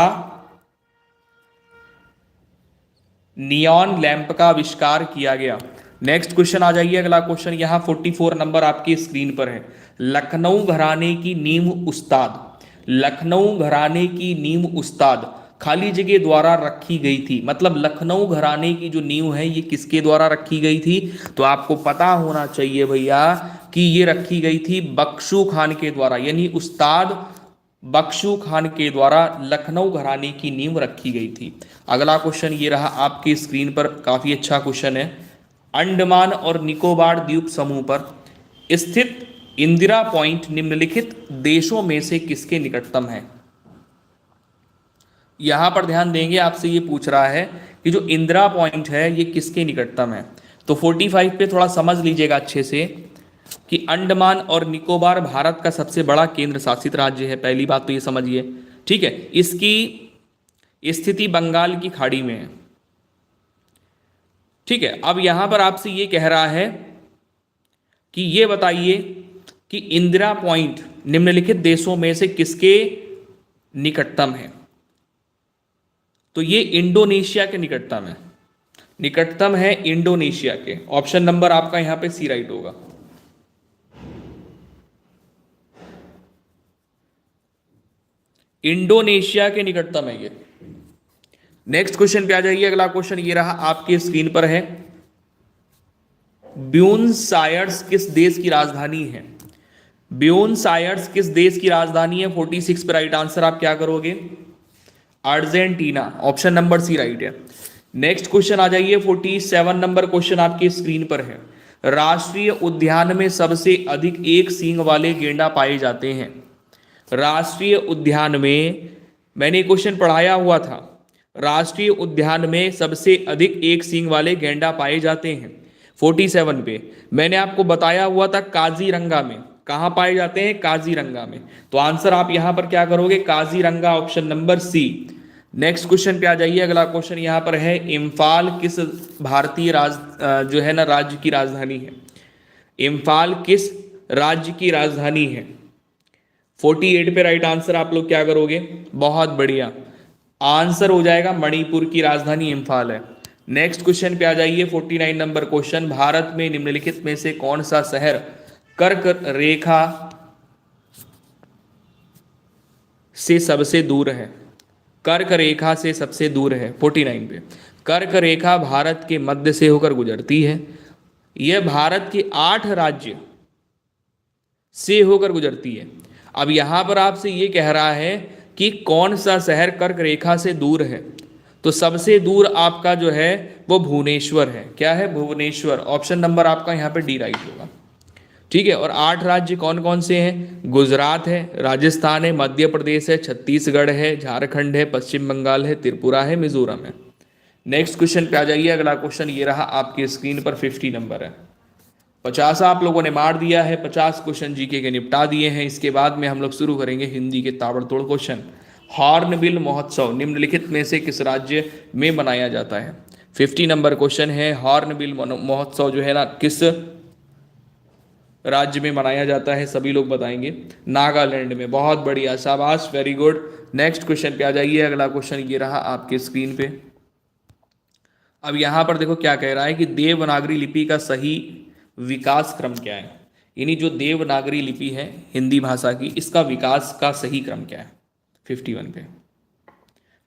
नियॉन लैंप का आविष्कार किया गया? नेक्स्ट क्वेश्चन आ जाइए, अगला क्वेश्चन यहां 44 नंबर आपकी स्क्रीन पर है। लखनऊ घराने की नींव उस्ताद, लखनऊ घराने की नींव उस्ताद खाली जगह द्वारा रखी गई थी। मतलब लखनऊ घराने की जो नींव है ये किसके द्वारा रखी गई थी? तो आपको पता होना चाहिए भैया कि ये रखी गई थी बख्शू खान के द्वारा, यानी उस्ताद बख्शू खान के द्वारा लखनऊ घराने की नींव रखी गई थी। अगला क्वेश्चन ये रहा आपकी स्क्रीन पर, काफी अच्छा क्वेश्चन है। अंडमान और निकोबार द्वीप समूह पर स्थित इंदिरा पॉइंट निम्नलिखित देशों में से किसके निकटतम है? यहां पर ध्यान देंगे, आपसे ये पूछ रहा है कि जो इंदिरा पॉइंट है ये किसके निकटतम है। तो 45 पे थोड़ा समझ लीजिएगा अच्छे से कि अंडमान और निकोबार भारत का सबसे बड़ा केंद्र शासित राज्य है। पहली बात तो ये समझिए, ठीक है। इसकी स्थिति बंगाल की खाड़ी में है, ठीक है। अब यहां पर आपसे ये कह रहा है कि ये बताइए कि इंदिरा पॉइंट निम्नलिखित देशों में से किसके निकटतम है? तो ये इंडोनेशिया के निकटतम है, निकटतम है इंडोनेशिया के। ऑप्शन नंबर आपका यहां पे सी राइट होगा। इंडोनेशिया के निकटतम है ये। नेक्स्ट क्वेश्चन पे आ जाइए, अगला क्वेश्चन ये रहा आपकी स्क्रीन पर है। ब्यूनस आयर्स किस देश की राजधानी है? ब्यूनस आयर्स किस देश की राजधानी है? 46 पे राइट आंसर आप क्या करोगे? Argentina, option number C right है। नेक्स्ट क्वेश्चन आ जाइए, 47 नंबर क्वेश्चन आपकी स्क्रीन पर है। राष्ट्रीय उद्यान में सबसे अधिक एक सींग वाले गेंडा पाए जाते हैं। राष्ट्रीय उद्यान में, मैंने क्वेश्चन पढ़ाया हुआ था, राष्ट्रीय उद्यान में सबसे अधिक एक सींग वाले गेंडा पाए जाते हैं। 47 पे मैंने आपको बताया हुआ था काजीरंगा में। कहां पाए जाते हैं? काजीरंगा में। तो आंसर आप यहां पर क्या करोगे? Kaziranga, option number C. Next question पे आ जाइए, अगला क्वेश्चन यहां पर है। इम्फाल किस भारतीय जो है ना राज्य की राजधानी है? इम्फाल किस राज्य की राजधानी है? 48 पे राइट आंसर आप लोग क्या करोगे? बहुत बढ़िया, आंसर हो जाएगा मणिपुर की राजधानी इम्फाल है। नेक्स्ट क्वेश्चन पे आ जाइए, 49 नंबर क्वेश्चन। भारत में निम्नलिखित में से कौन सा शहर कर्क रेखा से सबसे दूर है? कर्क रेखा से सबसे दूर है 49 पे। कर्क रेखा भारत के मध्य से होकर गुजरती है। यह भारत के 8 राज्य से होकर गुजरती है। अब यहां पर आपसे ये कह रहा है कि कौन सा शहर कर्क रेखा से दूर है? तो सबसे दूर आपका जो है वो भुवनेश्वर है। क्या है? भुवनेश्वर। ऑप्शन नंबर आपका यहाँ पे डी राइट होगा, ठीक है। और 8 राज्य कौन कौन से हैं? गुजरात है, राजस्थान है, मध्य प्रदेश है, छत्तीसगढ़ है, झारखंड है, पश्चिम बंगाल है, त्रिपुरा है, मिजोरम है। नेक्स्ट क्वेश्चन पे आ जाइए, अगला क्वेश्चन ये रहा आपकी स्क्रीन पर, 50 नंबर है। 50 आप लोगों ने मार दिया है, 50 क्वेश्चन जीके के निपटा दिए हैं। इसके बाद में हम लोग शुरू करेंगे हिंदी के ताबड़तोड़ क्वेश्चन। हॉर्नबिल महोत्सव निम्नलिखित में से किस राज्य में मनाया जाता है? 50 नंबर क्वेश्चन है। हॉर्नबिल महोत्सव जो है ना किस राज्य में मनाया जाता है? सभी लोग बताएंगे। नागालैंड में। बहुत बढ़िया, शाबाश, वेरी गुड। नेक्स्ट क्वेश्चन पे आ जाइए, अगला क्वेश्चन ये रहा आपके स्क्रीन पे। अब यहां पर देखो क्या कह रहा है कि देवनागरी लिपि का सही विकास क्रम क्या है? यानी जो देवनागरी लिपि है हिंदी भाषा की, इसका विकास का सही क्रम क्या है? 51 पे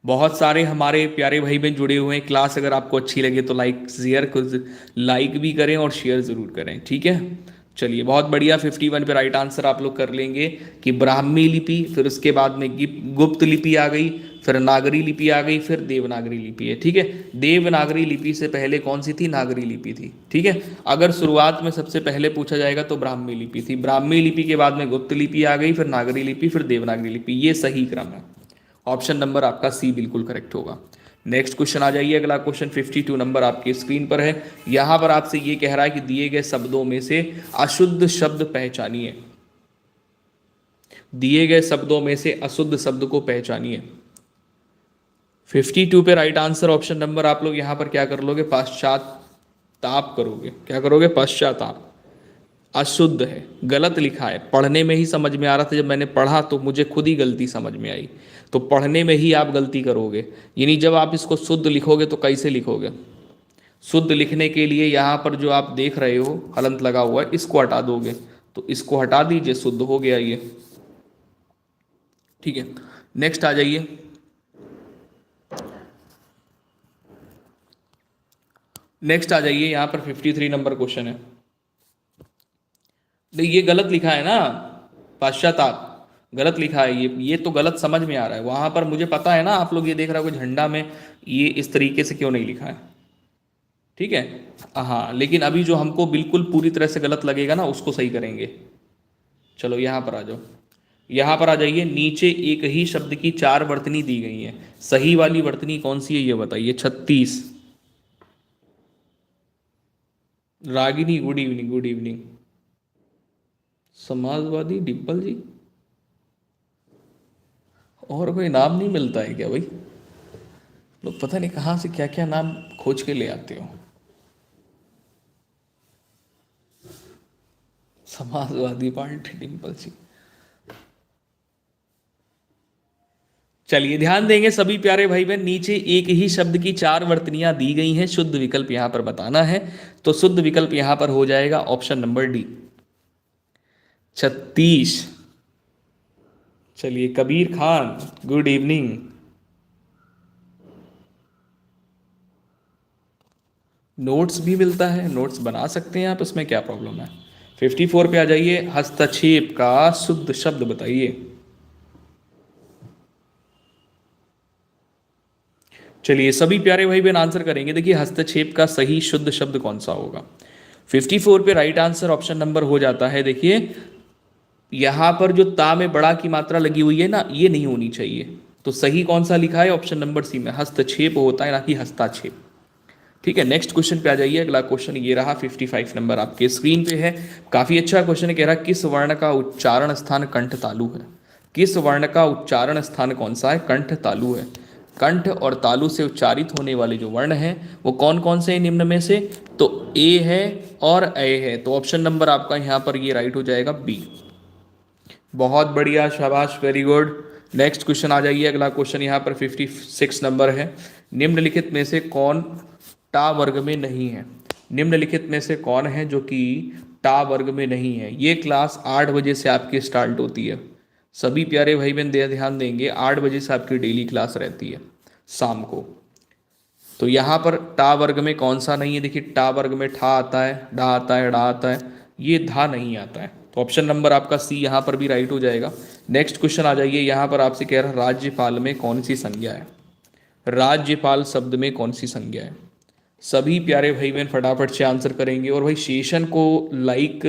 बहुत सारे हमारे प्यारे भाई बहन जुड़े हुए हैं। क्लास अगर आपको अच्छी लगे तो लाइक भी करें और शेयर जरूर करें, ठीक है। चलिए, बहुत बढ़िया। 51 पे राइट आंसर आप लोग कर लेंगे कि ब्राह्मी लिपि, फिर उसके बाद में गुप्त लिपि आ गई, फिर नागरी लिपि आ गई, फिर देवनागरी लिपि है, ठीक है। देवनागरी लिपि से पहले कौन सी थी? नागरी लिपि थी, ठीक है। अगर शुरुआत में सबसे पहले पूछा जाएगा तो ब्राह्मी लिपि थी। ब्राह्मी लिपि के बाद में गुप्त लिपि आ गई, फिर नागरी लिपि, फिर देवनागरी लिपि। ये सही क्रम है। ऑप्शन नंबर आपका सी बिल्कुल करेक्ट होगा। नेक्स्ट क्वेश्चन आ जाइए, अगला क्वेश्चन 52 नंबर आपकी स्क्रीन पर है। यहां पर आपसे ये कह रहा है कि दिए गए शब्दों में से अशुद्ध शब्द पहचानिए। दिए गए शब्दों में से अशुद्ध शब्द को पहचानिए। 52 पे राइट आंसर ऑप्शन नंबर आप लोग यहां पर क्या कर लोगे? पश्चाताप करोगे। क्या करोगे? पश्चाताप। अशुद्ध है, गलत लिखा है। पढ़ने में ही समझ में आ रहा था, जब मैंने पढ़ा तो मुझे खुद ही गलती समझ में आई। तो पढ़ने में ही आप गलती करोगे, यानी जब आप इसको शुद्ध लिखोगे तो कैसे लिखोगे? शुद्ध लिखने के लिए यहाँ पर जो आप देख रहे हो हलंत लगा हुआ है, इसको हटा दोगे, तो इसको हटा दीजिए, शुद्ध हो गया ये। ठीक है, नेक्स्ट आ जाइए। नेक्स्ट आ जाइए, यहाँ पर 53 नंबर क्वेश्चन है। नहीं, ये गलत लिखा है ना, पाश्चाताप गलत लिखा है, ये तो गलत समझ में आ रहा है। वहां पर मुझे पता है ना, आप लोग ये देख रहे हो झंडा में ये इस तरीके से क्यों नहीं लिखा है। ठीक है, हाँ, लेकिन अभी जो हमको बिल्कुल पूरी तरह से गलत लगेगा ना, उसको सही करेंगे। चलो यहाँ पर आ जाओ, यहाँ पर आ जाइए। नीचे एक ही शब्द की 4 वर्तनी दी गई है, सही वाली वर्तनी कौन सी है ये बताइए। 36। Ragini, good evening, good evening. Samajwadi Dimple ji, और कोई नाम नहीं मिलता है क्या भाई? लोग पता नहीं कहाँ से क्या क्या नाम खोज के ले आते हो। समाजवादी पार्टी डिम्पल जी। चलिए ध्यान देंगे सभी प्यारे भाई बहन, नीचे एक ही शब्द की 4 वर्तनियां दी गई हैं, शुद्ध विकल्प यहां पर बताना है। तो शुद्ध विकल्प यहां पर हो जाएगा ऑप्शन नंबर डी, 36। चलिए Kabir Khan, good evening. Notes भी मिलता है, नोट्स बना सकते हैं आप, इसमें क्या प्रॉब्लम है। 54 पे आ जाइए, हस्तक्षेप का शुद्ध शब्द बताइए। चलिए सभी प्यारे भाई बहन आंसर करेंगे। देखिए हस्तक्षेप का सही शुद्ध शब्द कौन सा होगा। 54 पे राइट आंसर ऑप्शन नंबर हो जाता है, देखिए यहां पर जो ता में बड़ा की मात्रा लगी हुई है ना, ये नहीं होनी चाहिए। तो सही कौन सा लिखा है, ऑप्शन नंबर सी में हस्तक्षेप होता है, ना कि हस्ताक्षेप। ठीक है, नेक्स्ट क्वेश्चन पे आ जाइए। अगला क्वेश्चन ये रहा, 55 नंबर आपके स्क्रीन पे है। काफी अच्छा क्वेश्चन कह रहा है, किस वर्ण का उच्चारण स्थान कंठ तालु है। किस वर्ण का उच्चारण स्थान कौन सा है, कंठ तालु है। कंठ और तालु से उच्चारित होने वाले जो वर्ण हैं वो कौन कौन से निम्न में से, तो ए है और ए है। तो ऑप्शन नंबर आपका यहाँ पर ये राइट हो जाएगा बी। बहुत बढ़िया, शाबाश, वेरी गुड। नेक्स्ट क्वेश्चन आ जाइए। अगला क्वेश्चन यहाँ पर 56 नंबर है। निम्नलिखित में से कौन टा वर्ग में नहीं है। निम्नलिखित में से कौन है जो कि टा वर्ग में नहीं है। ये क्लास 8 बजे से आपकी स्टार्ट होती है। सभी प्यारे भाई बहन ध्यान देंगे, 8 बजे से आपकी डेली क्लास रहती है शाम को। तो यहाँ पर टा वर्ग में कौन सा नहीं है, देखिए टा वर्ग में ठा आता है, डा आता है, डा आता है, ये धा नहीं आता है। तो ऑप्शन नंबर आपका सी यहाँ पर भी राइट हो जाएगा। नेक्स्ट क्वेश्चन आ जाइए। यहाँ पर आपसे कह रहा है राज्यपाल में कौन सी संज्ञा है। राज्यपाल शब्द में कौन सी संज्ञा है। सभी प्यारे भाई बहन फटाफट से आंसर करेंगे। और भाई सेशन को लाइक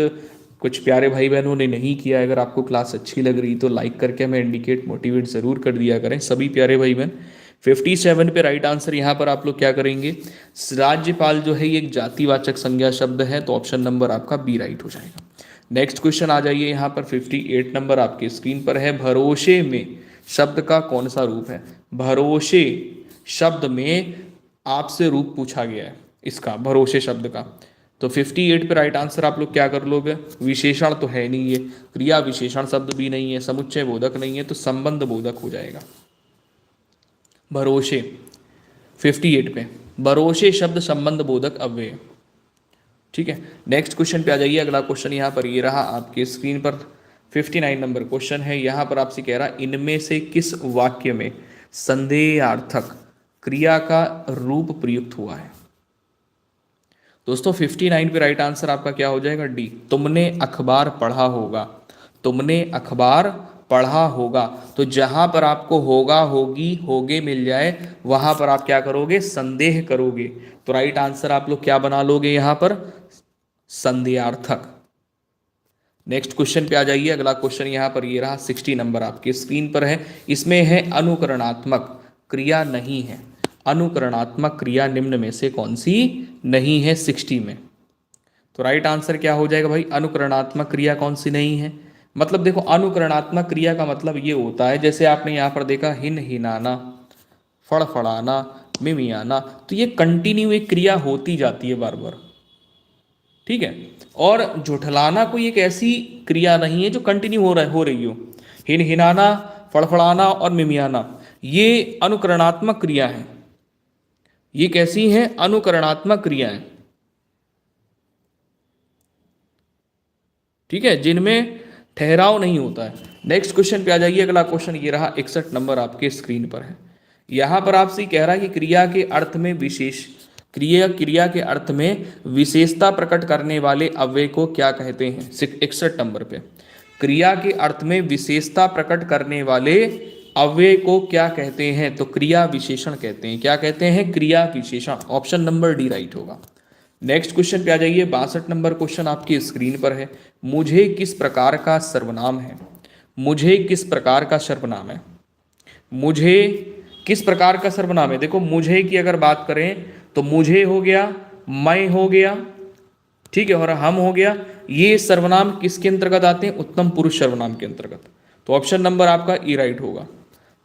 कुछ प्यारे भाई बहनों ने नहीं किया है, अगर आपको क्लास अच्छी लग रही तो लाइक करके हमें इंडिकेट मोटिवेट ज़रूर कर दिया करें सभी प्यारे भाई बहन। 57 पे राइट आंसर यहाँ पर आप लोग क्या करेंगे, राज्यपाल जो है ये एक जातिवाचक संज्ञा शब्द है, तो ऑप्शन नंबर आपका बी राइट हो जाएगा। नेक्स्ट क्वेश्चन आ जाइए। यहाँ पर 58 नंबर आपके स्क्रीन पर है। भरोसे में शब्द का कौन सा रूप है। भरोसे शब्द में आपसे रूप पूछा गया है इसका, भरोसे शब्द का। तो 58 पे राइट आंसर आप लोग क्या कर लोगे, विशेषण तो है नहीं, ये क्रिया विशेषण शब्द भी नहीं है, समुच्चय बोधक नहीं है, तो संबंध बोधक हो जाएगा। भरोसे 58 पे भरोसे शब्द संबंध बोधक अव्यय। ठीक है, नेक्स्ट क्वेश्चन पे आ जाइए। अगला क्वेश्चन यहाँ पर ये रहा आपके स्क्रीन पर, 59 नंबर क्वेश्चन है। यहाँ पर आपसे कह रहा इनमें से किस वाक्य में संदेहार्थक क्रिया का रूप प्रयुक्त हुआ है। दोस्तों 59 पे राइट आंसर आपका क्या हो जाएगा, डी। तुमने अखबार पढ़ा होगा। तुमने अखबार पढ़ा होगा, तो जहां पर आपको होगा, होगी, होगे मिल जाए वहां पर आप क्या करोगे, संदेह करोगे। तो राइट आंसर आप लोग क्या बना लोगे यहां पर, संदेहार्थक। नेक्स्ट क्वेश्चन पे आ जाइए। अगला क्वेश्चन यहाँ पर ये रहा, 60 नंबर आपके स्क्रीन पर है। इसमें है अनुकरणात्मक क्रिया नहीं है। अनुकरणात्मक क्रिया निम्न में से कौन सी नहीं है 60 में। तो राइट आंसर क्या हो जाएगा भाई, अनुकरणात्मक क्रिया कौन सी नहीं है। मतलब देखो अनुकरणात्मक क्रिया का मतलब ये होता है, जैसे आपने यहाँ पर देखा हिन हिनाना, फड़फड़ाना, मिमियाना, तो ये कंटिन्यू एक क्रिया होती जाती है बार बार। ठीक है, और झुठलाना कोई एक ऐसी क्रिया नहीं है जो कंटिन्यू हो रही हो। हिनहिनाना, फड़फड़ाना और मिमियाना ये अनुकरणात्मक क्रिया है। ये कैसी है? अनुकरणात्मक क्रिया है, ठीक है, जिनमें ठहराव नहीं होता है। नेक्स्ट क्वेश्चन पे आ जाइए। अगला क्वेश्चन ये रहा, 61 नंबर आपके स्क्रीन पर है। यहां पर आपसे कह रहा है कि क्रिया के अर्थ में विशेष क्रिया के अर्थ में विशेषता प्रकट करने वाले अव्यय को क्या कहते हैं? 61 नंबर पे क्रिया के अर्थ में विशेषता प्रकट करने वाले अव्यय को क्या कहते हैं? तो क्रिया विशेषण कहते हैं। क्या कहते हैं? क्रिया विशेषण। ऑप्शन नंबर डी राइट होगा। नेक्स्ट क्वेश्चन पे आ जाइए। 62 नंबर क्वेश्चन आपकी स्क्रीन पर है। मुझे किस प्रकार का सर्वनाम है? मुझे किस प्रकार का सर्वनाम है? मुझे किस प्रकार का सर्वनाम है? देखो, मुझे की अगर बात करें तो मुझे हो गया, मैं हो गया, ठीक है, और हम हो गया। ये सर्वनाम किसके अंतर्गत आते हैं? उत्तम पुरुष सर्वनाम के अंतर्गत। तो ऑप्शन नंबर आपका ई राइट होगा,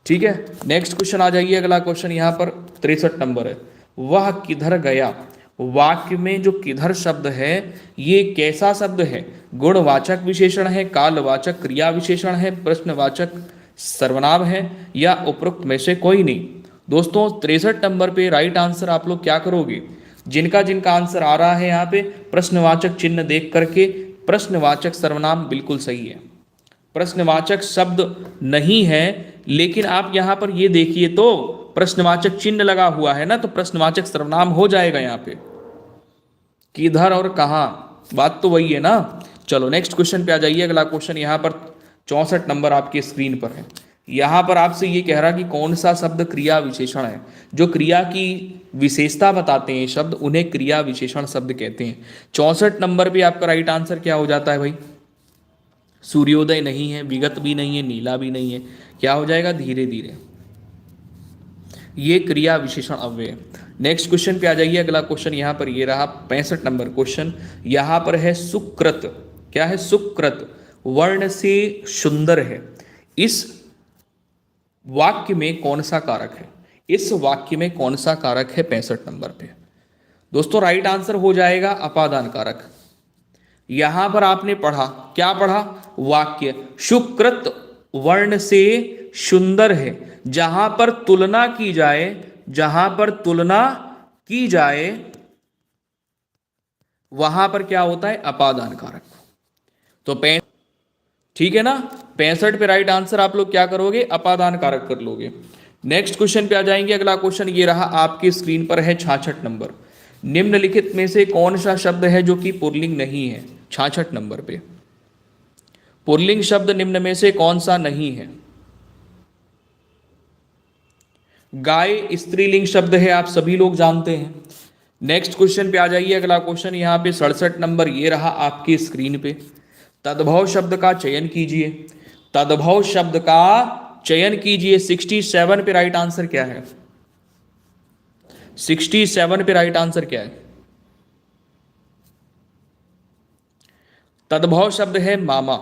ठीक है। नेक्स्ट क्वेश्चन आ जाइए। अगला क्वेश्चन यहाँ पर 63 नंबर है। वह किधर गया? वाक्य में जो किधर शब्द है ये कैसा शब्द है? गुणवाचक विशेषण है, कालवाचक क्रिया विशेषण है, प्रश्नवाचक सर्वनाम है, या उपरोक्त में से कोई नहीं? दोस्तों 63 नंबर पे राइट आंसर आप लोग क्या करोगे? जिनका जिनका आंसर आ रहा है यहाँ पे प्रश्नवाचक चिन्ह देख करके, प्रश्नवाचक सर्वनाम बिल्कुल सही है, प्रश्नवाचक शब्द नहीं है, लेकिन आप यहां पर ये देखिए तो प्रश्नवाचक चिन्ह लगा हुआ है ना, तो प्रश्नवाचक सर्वनाम हो जाएगा यहाँ पे। किधर और कहां, बात तो वही है ना। चलो नेक्स्ट क्वेश्चन पे आ जाइए। अगला क्वेश्चन यहाँ पर 64 नंबर आपके स्क्रीन पर है। यहाँ पर आपसे ये कह रहा कि कौन सा शब्द क्रिया विशेषण है? जो क्रिया की विशेषता बताते हैं शब्द, उन्हें क्रिया विशेषण शब्द कहते हैं। 64 नंबर पे आपका राइट आंसर क्या हो जाता है भाई? सूर्योदय नहीं है, विगत भी नहीं है, नीला भी नहीं है, क्या हो जाएगा? धीरे धीरे। ये क्रिया विशेषण अव्यय है। नेक्स्ट क्वेश्चन पे आ जाइए। अगला क्वेश्चन यहाँ पर ये रहा 65 नंबर क्वेश्चन। यहाँ पर है सुकृत। क्या है? सुकृत वर्ण से सुंदर है। इस वाक्य में कौन सा कारक है? इस वाक्य में कौन सा कारक है? 65 नंबर पे दोस्तों राइट आंसर हो जाएगा अपादान कारक। यहां पर आपने पढ़ा, क्या पढ़ा? वाक्य सुकृत वर्ण से सुंदर है। जहां पर तुलना की जाए, जहां पर तुलना की जाए वहां पर क्या होता है? अपादान कारक। तो ठीक है ना, 65 पे राइट आंसर आप लोग क्या करोगे? अपादान कारक कर लोगे। नेक्स्ट क्वेश्चन पे आ जाएंगे। अगला क्वेश्चन ये रहा आपकी स्क्रीन पर है 66 नंबर। निम्नलिखित में से कौन सा शब्द है जो कि पुल्लिंग नहीं है? 66 नंबर पे पुल्लिंग शब्द निम्न में से कौन सा नहीं है? गाय स्त्रीलिंग शब्द है, आप सभी लोग जानते हैं। नेक्स्ट क्वेश्चन पे आ जाइए। अगला क्वेश्चन यहाँ पे 67 नंबर ये रहा आपकी स्क्रीन पे। तद्भव शब्द का चयन कीजिए। तद्भव शब्द का चयन कीजिए। 67 पे राइट आंसर क्या है? 67 पे राइट आंसर क्या है? तद्भव शब्द है मामा।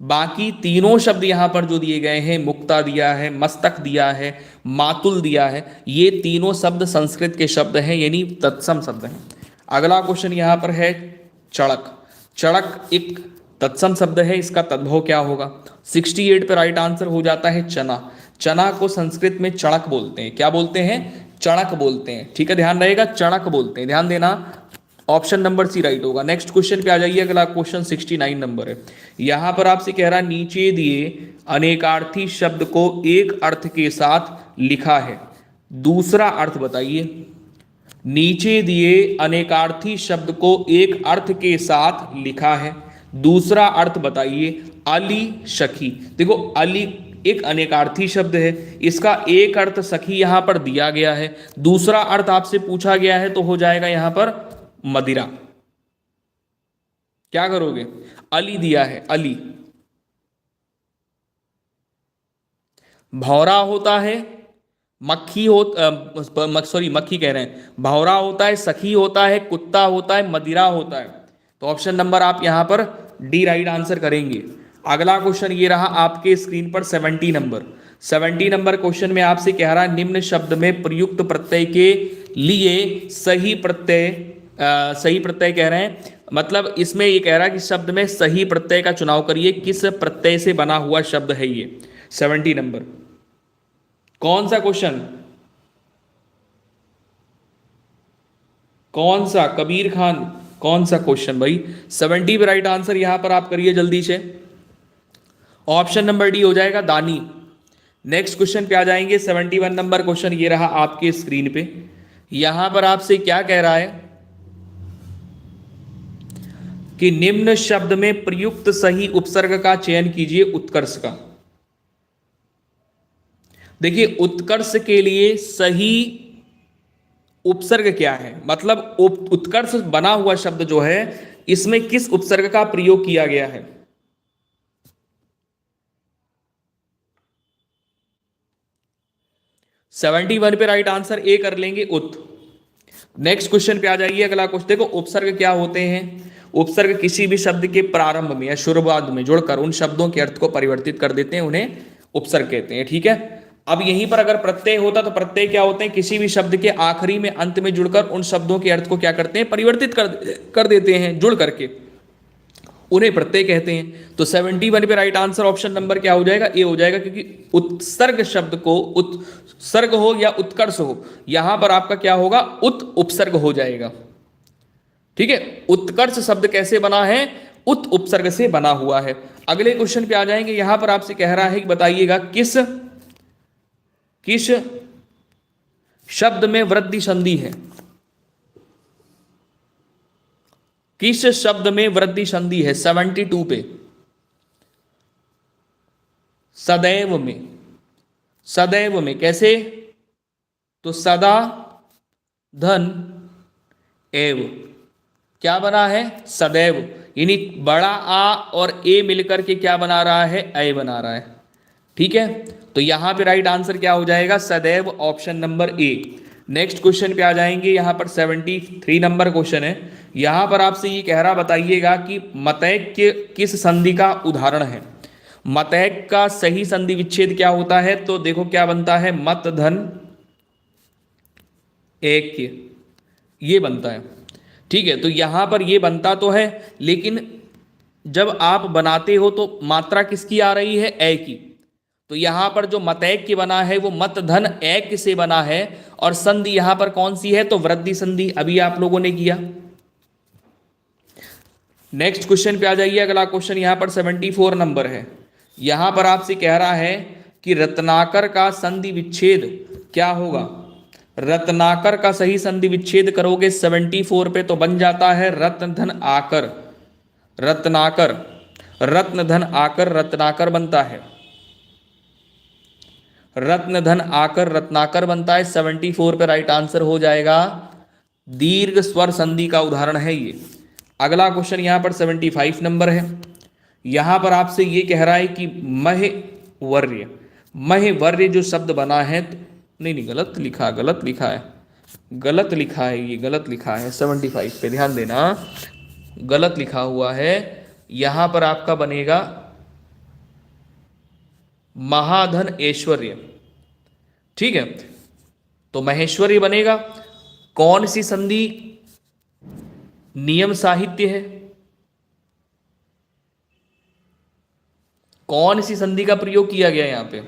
बाकी तीनों शब्द यहां पर जो दिए गए हैं, मुक्ता दिया है, मस्तक दिया है, मातुल दिया है, ये तीनों शब्द संस्कृत के शब्द हैं, यानी तत्सम शब्द हैं। अगला क्वेश्चन यहां पर है चड़क। चड़क एक तत्सम शब्द है, इसका तद्भव क्या होगा? 68 पे राइट आंसर हो जाता है चना। चना को संस्कृत में चणक बोलते हैं। क्या बोलते हैं? चणक बोलते हैं, ठीक है, ध्यान रहेगा, चणक बोलते हैं, ध्यान देना। ऑप्शन नंबर सी राइट होगा। नेक्स्ट क्वेश्चन पे आ जाइए। अगला क्वेश्चन 69 नंबर है। यहां पर आपसे कह रहा है नीचे दिए अनेकार्थी शब्द को एक अर्थ के साथ लिखा है, दूसरा अर्थ बताइए। नीचे दिए अनेकार्थी शब्द को एक अर्थ के साथ लिखा है, दूसरा अर्थ बताइए। अली सखी। देखो अली एक अनेकार्थी शब्द है, इसका एक अर्थ सखी यहां पर दिया गया है, दूसरा अर्थ आपसे पूछा गया है, तो हो जाएगा यहां पर मदिरा। क्या करोगे? अली दिया है, अली। भौरा होता है, मक्खी हो सॉरी मक्खी कह रहे हैं, भौरा होता है, सखी होता है, कुत्ता होता है, मदिरा होता है। तो ऑप्शन नंबर आप यहां पर डी राइट आंसर करेंगे। अगला क्वेश्चन ये रहा आपके स्क्रीन पर 70 नंबर। 70 नंबर क्वेश्चन में आपसे कह रहा है निम्न शब्द में प्रयुक्त प्रत्यय के लिए सही प्रत्यय कह रहे हैं मतलब इसमें ये कह रहा है कि शब्द में सही प्रत्यय का चुनाव करिए, किस प्रत्यय से बना हुआ शब्द है ये। 70 नंबर कौन सा क्वेश्चन, कौन सा, कबीर खान, कौन सा क्वेश्चन भाई। 70 पे राइट आंसर यहां पर आप करिए जल्दी से, ऑप्शन नंबर डी हो जाएगा दानी। नेक्स्ट क्वेश्चन पे आ जाएंगे। 71 नंबर क्वेश्चन ये रहा आपके स्क्रीन पे। यहां पर आपसे क्या कह रहा है कि निम्न शब्द में प्रयुक्त सही उपसर्ग का चयन कीजिए उत्कर्ष का। देखिए उत्कर्ष के लिए सही उपसर्ग क्या है, मतलब उत्कर्ष बना हुआ शब्द जो है इसमें किस उपसर्ग का प्रयोग किया गया है। सेवेंटी वन पे राइट आंसर ए कर लेंगे उत। नेक्स्ट क्वेश्चन पे आ जाइए, अगला क्वेश्चन देखो उपसर्ग क्या होते हैं। उपसर्ग किसी भी शब्द के प्रारंभ में या शुरुआत में जुड़कर उन शब्दों के अर्थ को परिवर्तित कर देते हैं, उन्हें उपसर्ग कहते हैं। ठीक है, अब यहीं पर अगर प्रत्यय होता तो प्रत्यय क्या होते हैं, किसी भी शब्द के आखिरी में अंत में जुड़कर उन शब्दों के अर्थ को क्या करते हैं, परिवर्तित कर देते हैं, जुड़ करके उन्हें प्रत्यय कहते हैं। तो 71 पे राइट आंसर ऑप्शन नंबर क्या हो जाएगा, ए हो जाएगा, क्योंकि उत्सर्ग शब्द को उत्सर्ग हो या उत्कर्ष हो, यहां पर आपका क्या होगा, उत उपसर्ग हो जाएगा। ठीक है, उत्कर्ष शब्द कैसे बना है, उत उपसर्ग से बना हुआ है। अगले क्वेश्चन पे आ जाएंगे। यहां पर आपसे कह रहा है कि बताइएगा किस किस शब्द में वृद्धि संधि है, किस शब्द में वृद्धि संधि है। 72 पे सदैव में, सदैव में कैसे, तो सदा धन एव, क्या बना है, सदैव, यानी बड़ा आ और ए मिलकर के क्या बना रहा है, ए बना रहा है। ठीक है, तो यहां पे राइट आंसर क्या हो जाएगा, सदैव, option number A. Next question पे आ जाएंगे। यहां पर 73 नंबर क्वेश्चन है। यहां पर आपसे ये कह रहा, बताइएगा कि मतैक्य किस संधि का उदाहरण है। मतैक का सही संधि विच्छेद क्या होता है, तो देखो क्या बनता है, मत धन ऐक्य, ये बनता है। ठीक है, तो यहां पर ये बनता तो है, लेकिन जब आप बनाते हो तो मात्रा किसकी आ रही है, ए की। तो यहां पर जो मतैक्य बना है वो मत धन एक से बना है, और संधि यहां पर कौन सी है, तो वृद्धि संधि, अभी आप लोगों ने किया। नेक्स्ट क्वेश्चन पे आ जाइए। अगला क्वेश्चन यहां पर 74 नंबर है। यहां पर आपसे कह रहा है कि रत्नाकर का संधि विच्छेद क्या होगा। रत्नाकर का सही संधि विच्छेद करोगे 74 पे तो बन जाता है रत्न धन आकर, रत्नाकर, रत्न धन आकर रत्नाकर बनता है, रत्न धन आकर रत्नाकर बनता है। 74 पे राइट आंसर हो जाएगा दीर्घ स्वर संधि का उदाहरण है ये। अगला क्वेश्चन यहां पर 75 नंबर है। यहां पर आपसे ये कह रहा है कि महवर्य, महवर्य जो शब्द बना है, नहीं नहीं गलत लिखा, गलत लिखा है, गलत लिखा है, ये गलत लिखा है। 75 पे ध्यान देना, गलत लिखा हुआ है। यहां पर आपका बनेगा महाधन ऐश्वर्य। ठीक है, तो महेश्वरी बनेगा। कौन सी संधि नियम साहित्य है, कौन सी संधि का प्रयोग किया गया यहां पे,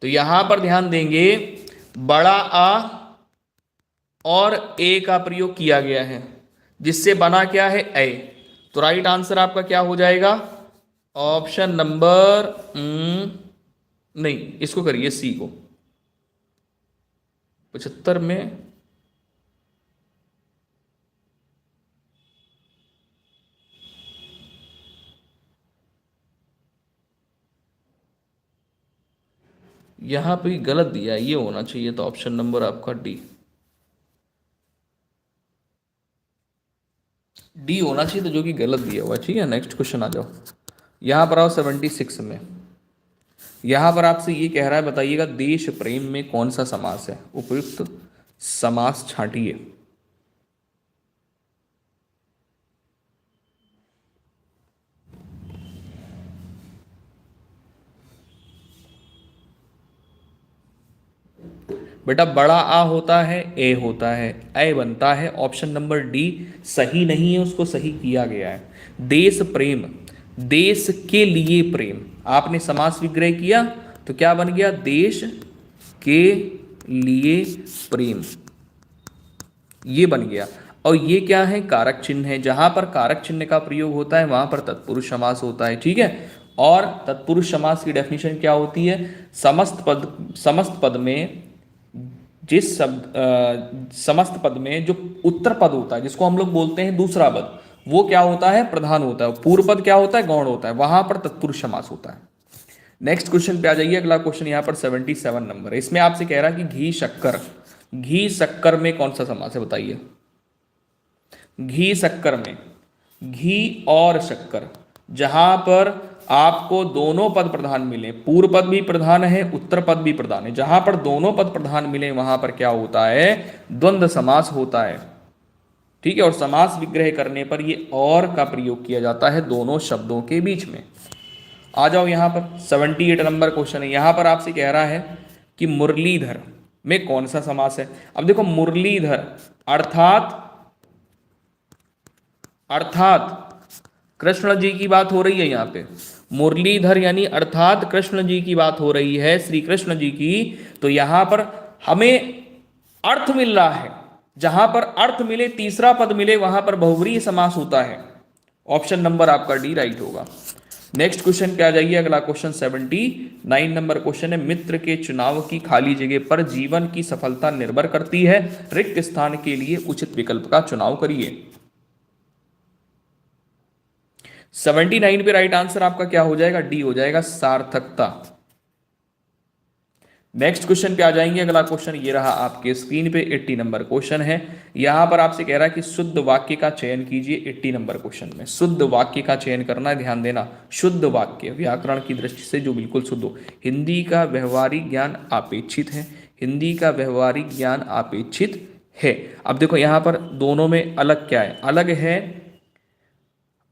तो यहां पर ध्यान देंगे बड़ा आ और ए का प्रयोग किया गया है, जिससे बना क्या है, ए। तो राइट आंसर आपका क्या हो जाएगा, ऑप्शन नंबर नहीं, इसको करिए सी को। 75 में यहां पे गलत दिया है, ये होना चाहिए, तो ऑप्शन नंबर आपका डी, डी होना चाहिए, तो जो कि गलत दिया हुआ है। ठीक है, नेक्स्ट क्वेश्चन आ जाओ। यहां पर आओ 76 में। यहां पर आपसे ये कह रहा है, बताइएगा देश प्रेम में कौन सा समास है, उपयुक्त समास छांटिए। बेटा बड़ा आ होता है, ए होता है, ए बनता है। ऑप्शन नंबर डी सही नहीं है, उसको सही किया गया है। देश प्रेम, देश के लिए प्रेम, आपने समास विग्रह किया तो क्या बन गया, देश के लिए प्रेम, ये बन गया। और ये क्या है, कारक चिन्ह है। जहां पर कारक चिन्ह का प्रयोग होता है वहां पर तत्पुरुष समास होता है, ठीक है। और तत्पुरुष समास की डेफिनेशन क्या होती है, समस्त पद में जिस शब्द समस्त पद में जो उत्तर पद होता है, जिसको हम लोग बोलते हैं दूसरा पद, वो क्या होता है, प्रधान होता है। पूर्व पद क्या होता है, गौण होता है, वहां पर तत्पुरुष समास होता है। नेक्स्ट क्वेश्चन पे आ जाइए। अगला क्वेश्चन यहाँ पर 77 नंबर है। इसमें आपसे कह रहा है कि घी शक्कर, घी शक्कर में कौन सा समास है बताइए। घी शक्कर में घी और शक्कर, जहां पर आपको दोनों पद प्रधान मिले, पूर्व पद भी प्रधान है, उत्तर पद भी प्रधान है, जहां पर दोनों पद प्रधान मिले वहां पर क्या होता है, द्वंद्व समास होता है, ठीक है। और समास विग्रह करने पर ये और का प्रयोग किया जाता है दोनों शब्दों के बीच में। आ जाओ यहां पर 78 नंबर क्वेश्चन है। यहां पर आपसे कह रहा है कि मुरलीधर में कौन सा समास है। अब देखो मुरलीधर अर्थात कृष्ण जी की बात हो रही है यहाँ पे। मुरलीधर यानी अर्थात कृष्ण जी की बात हो रही है, श्री कृष्ण जी की। तो यहां पर हमें अर्थ मिल रहा है, जहां पर अर्थ मिले, तीसरा पद मिले, वहां पर बहुव्रीहि समास होता है। ऑप्शन नंबर आपका डी राइट होगा। नेक्स्ट क्वेश्चन पे आ जाइए। अगला क्वेश्चन 79 नंबर क्वेश्चन है, मित्र के चुनाव की खाली जगह पर जीवन की सफलता निर्भर करती है, रिक्त स्थान के लिए उचित विकल्प का चुनाव करिए। 79 पे राइट आंसर आपका क्या हो जाएगा, डी हो जाएगा, सार्थकता। नेक्स्ट क्वेश्चन पे आ जाएंगे। अगला क्वेश्चन ये रहा आपके स्क्रीन पे, 80 नंबर क्वेश्चन है। यहां पर आपसे कह रहा है कि शुद्ध वाक्य का चयन कीजिए। 80 नंबर क्वेश्चन में शुद्ध वाक्य का चयन करना है, ध्यान देना। शुद्ध वाक्य व्याकरण की दृष्टि से जो बिल्कुल शुद्ध हो। हिंदी का व्यवहारिक ज्ञान अपेक्षित है, हिंदी का व्यवहारिक ज्ञान अपेक्षित है। अब देखो यहां पर दोनों में अलग क्या है,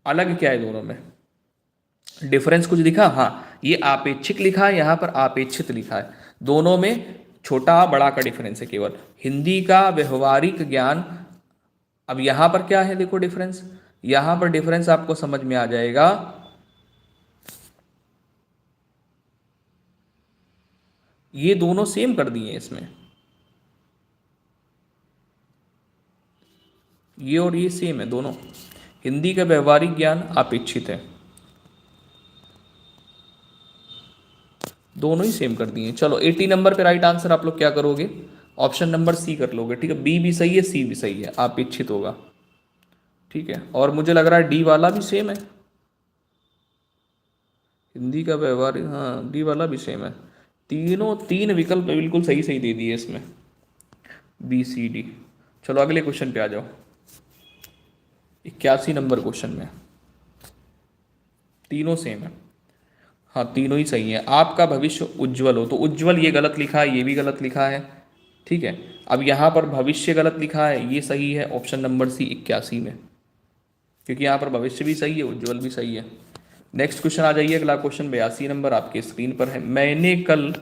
अलग क्या है दोनों में, डिफरेंस कुछ दिखा, हाँ ये आपेक्षिक लिखा है, यहां पर आपेक्षित लिखा है। दोनों में छोटा बड़ा का डिफरेंस है केवल। हिंदी का व्यवहारिक ज्ञान, अब यहां पर क्या है देखो डिफरेंस, यहां पर डिफरेंस आपको समझ में आ जाएगा। ये दोनों सेम कर दिए इसमें, ये और ये सेम है दोनों। हिंदी का व्यवहारिक ज्ञान अपेक्षित है, दोनों ही सेम कर दिए। चलो 80 नंबर पे राइट आंसर आप लोग क्या करोगे, ऑप्शन नंबर सी कर लोगे, ठीक है। बी भी सही है, सी भी सही है, अपेक्षित होगा, ठीक है। और मुझे लग रहा है डी वाला भी सेम है, हिंदी का व्यवहारिक, हाँ डी वाला भी सेम है। तीन विकल्प बिल्कुल सही सही दे दिए इसमें, बी सी डी। चलो अगले क्वेश्चन पे आ जाओ। 81 नंबर क्वेश्चन में तीनों सेम है, हाँ तीनों ही सही है। आपका भविष्य उज्जवल हो, तो उज्जवल ये गलत लिखा है, ये भी गलत लिखा है, ठीक है। अब यहाँ पर भविष्य गलत लिखा है, ये सही है ऑप्शन नंबर सी 81 में, क्योंकि यहाँ पर भविष्य भी सही है, उज्जवल भी सही है। नेक्स्ट क्वेश्चन आ जाइए। अगला क्वेश्चन 82 नंबर आपके स्क्रीन पर है, मैंने कल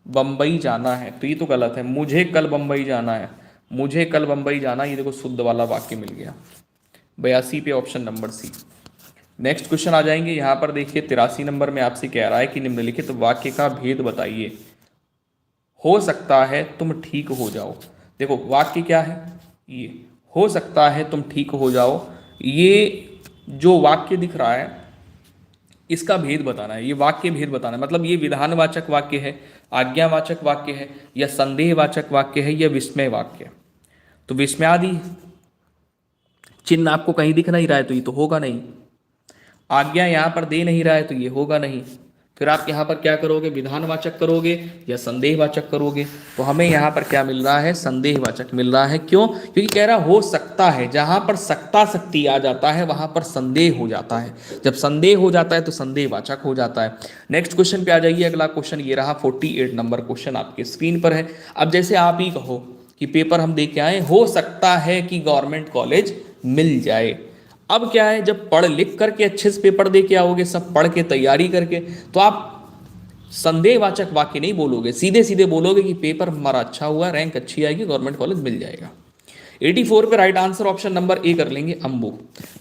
बम्बई जाना है, तो ये तो गलत है। मुझे कल बम्बई जाना है, मुझे कल बम्बई जाना, ये देखो शुद्ध वाला वाक्य मिल गया। 82 पे option number C. Next question आ जाएंगे। यहां पर देखिए 83 नंबर में आपसे कह रहा है कि निम्नलिखित वाक्य का भेद बताइए। हो सकता है तुम ठीक हो जाओ, देखो वाक्य क्या है, ये हो सकता है तुम ठीक हो जाओ, ये जो वाक्य दिख रहा है इसका भेद बताना है, ये वाक्य भेद बताना है। मतलब ये विधानवाचक वाक्य है, आज्ञावाचक वाक्य है, या संदेहवाचक वाक्य है, या विस्मय वाक्य। तो विस्मयादि चिन्ह आपको कहीं दिख नहीं रहा है तो ये तो होगा नहीं। आज्ञा यहाँ पर दे नहीं रहा है तो ये होगा नहीं। फिर आप यहाँ पर क्या करोगे, विधानवाचक करोगे या संदेहवाचक करोगे। तो हमें यहाँ पर क्या मिल रहा है, संदेहवाचक मिल रहा है। क्यों, क्योंकि कह रहा हो सकता है, जहाँ पर सकता शक्ति आ जाता है वहाँ पर संदेह हो जाता है, जब संदेह हो जाता है तो संदेहवाचक हो जाता है। नेक्स्ट क्वेश्चन पे आ जाइए। अगला क्वेश्चन ये रहा 48 नंबर क्वेश्चन आपके स्क्रीन पर है। अब जैसे आप ही कहो कि पेपर हम दे के आए, हो सकता है कि गवर्नमेंट कॉलेज मिल जाए। अब क्या है, जब पढ़ लिख करके अच्छे से पेपर दे के आओगे, सब पढ़ के तैयारी करके, तो आप संदेहवाचक वाक्य नहीं बोलोगे, सीधे सीधे बोलोगे कि पेपर हमारा अच्छा हुआ, रैंक अच्छी आएगी, गवर्नमेंट कॉलेज मिल जाएगा। 84 पे राइट आंसर ऑप्शन नंबर ए कर लेंगे, अंबु,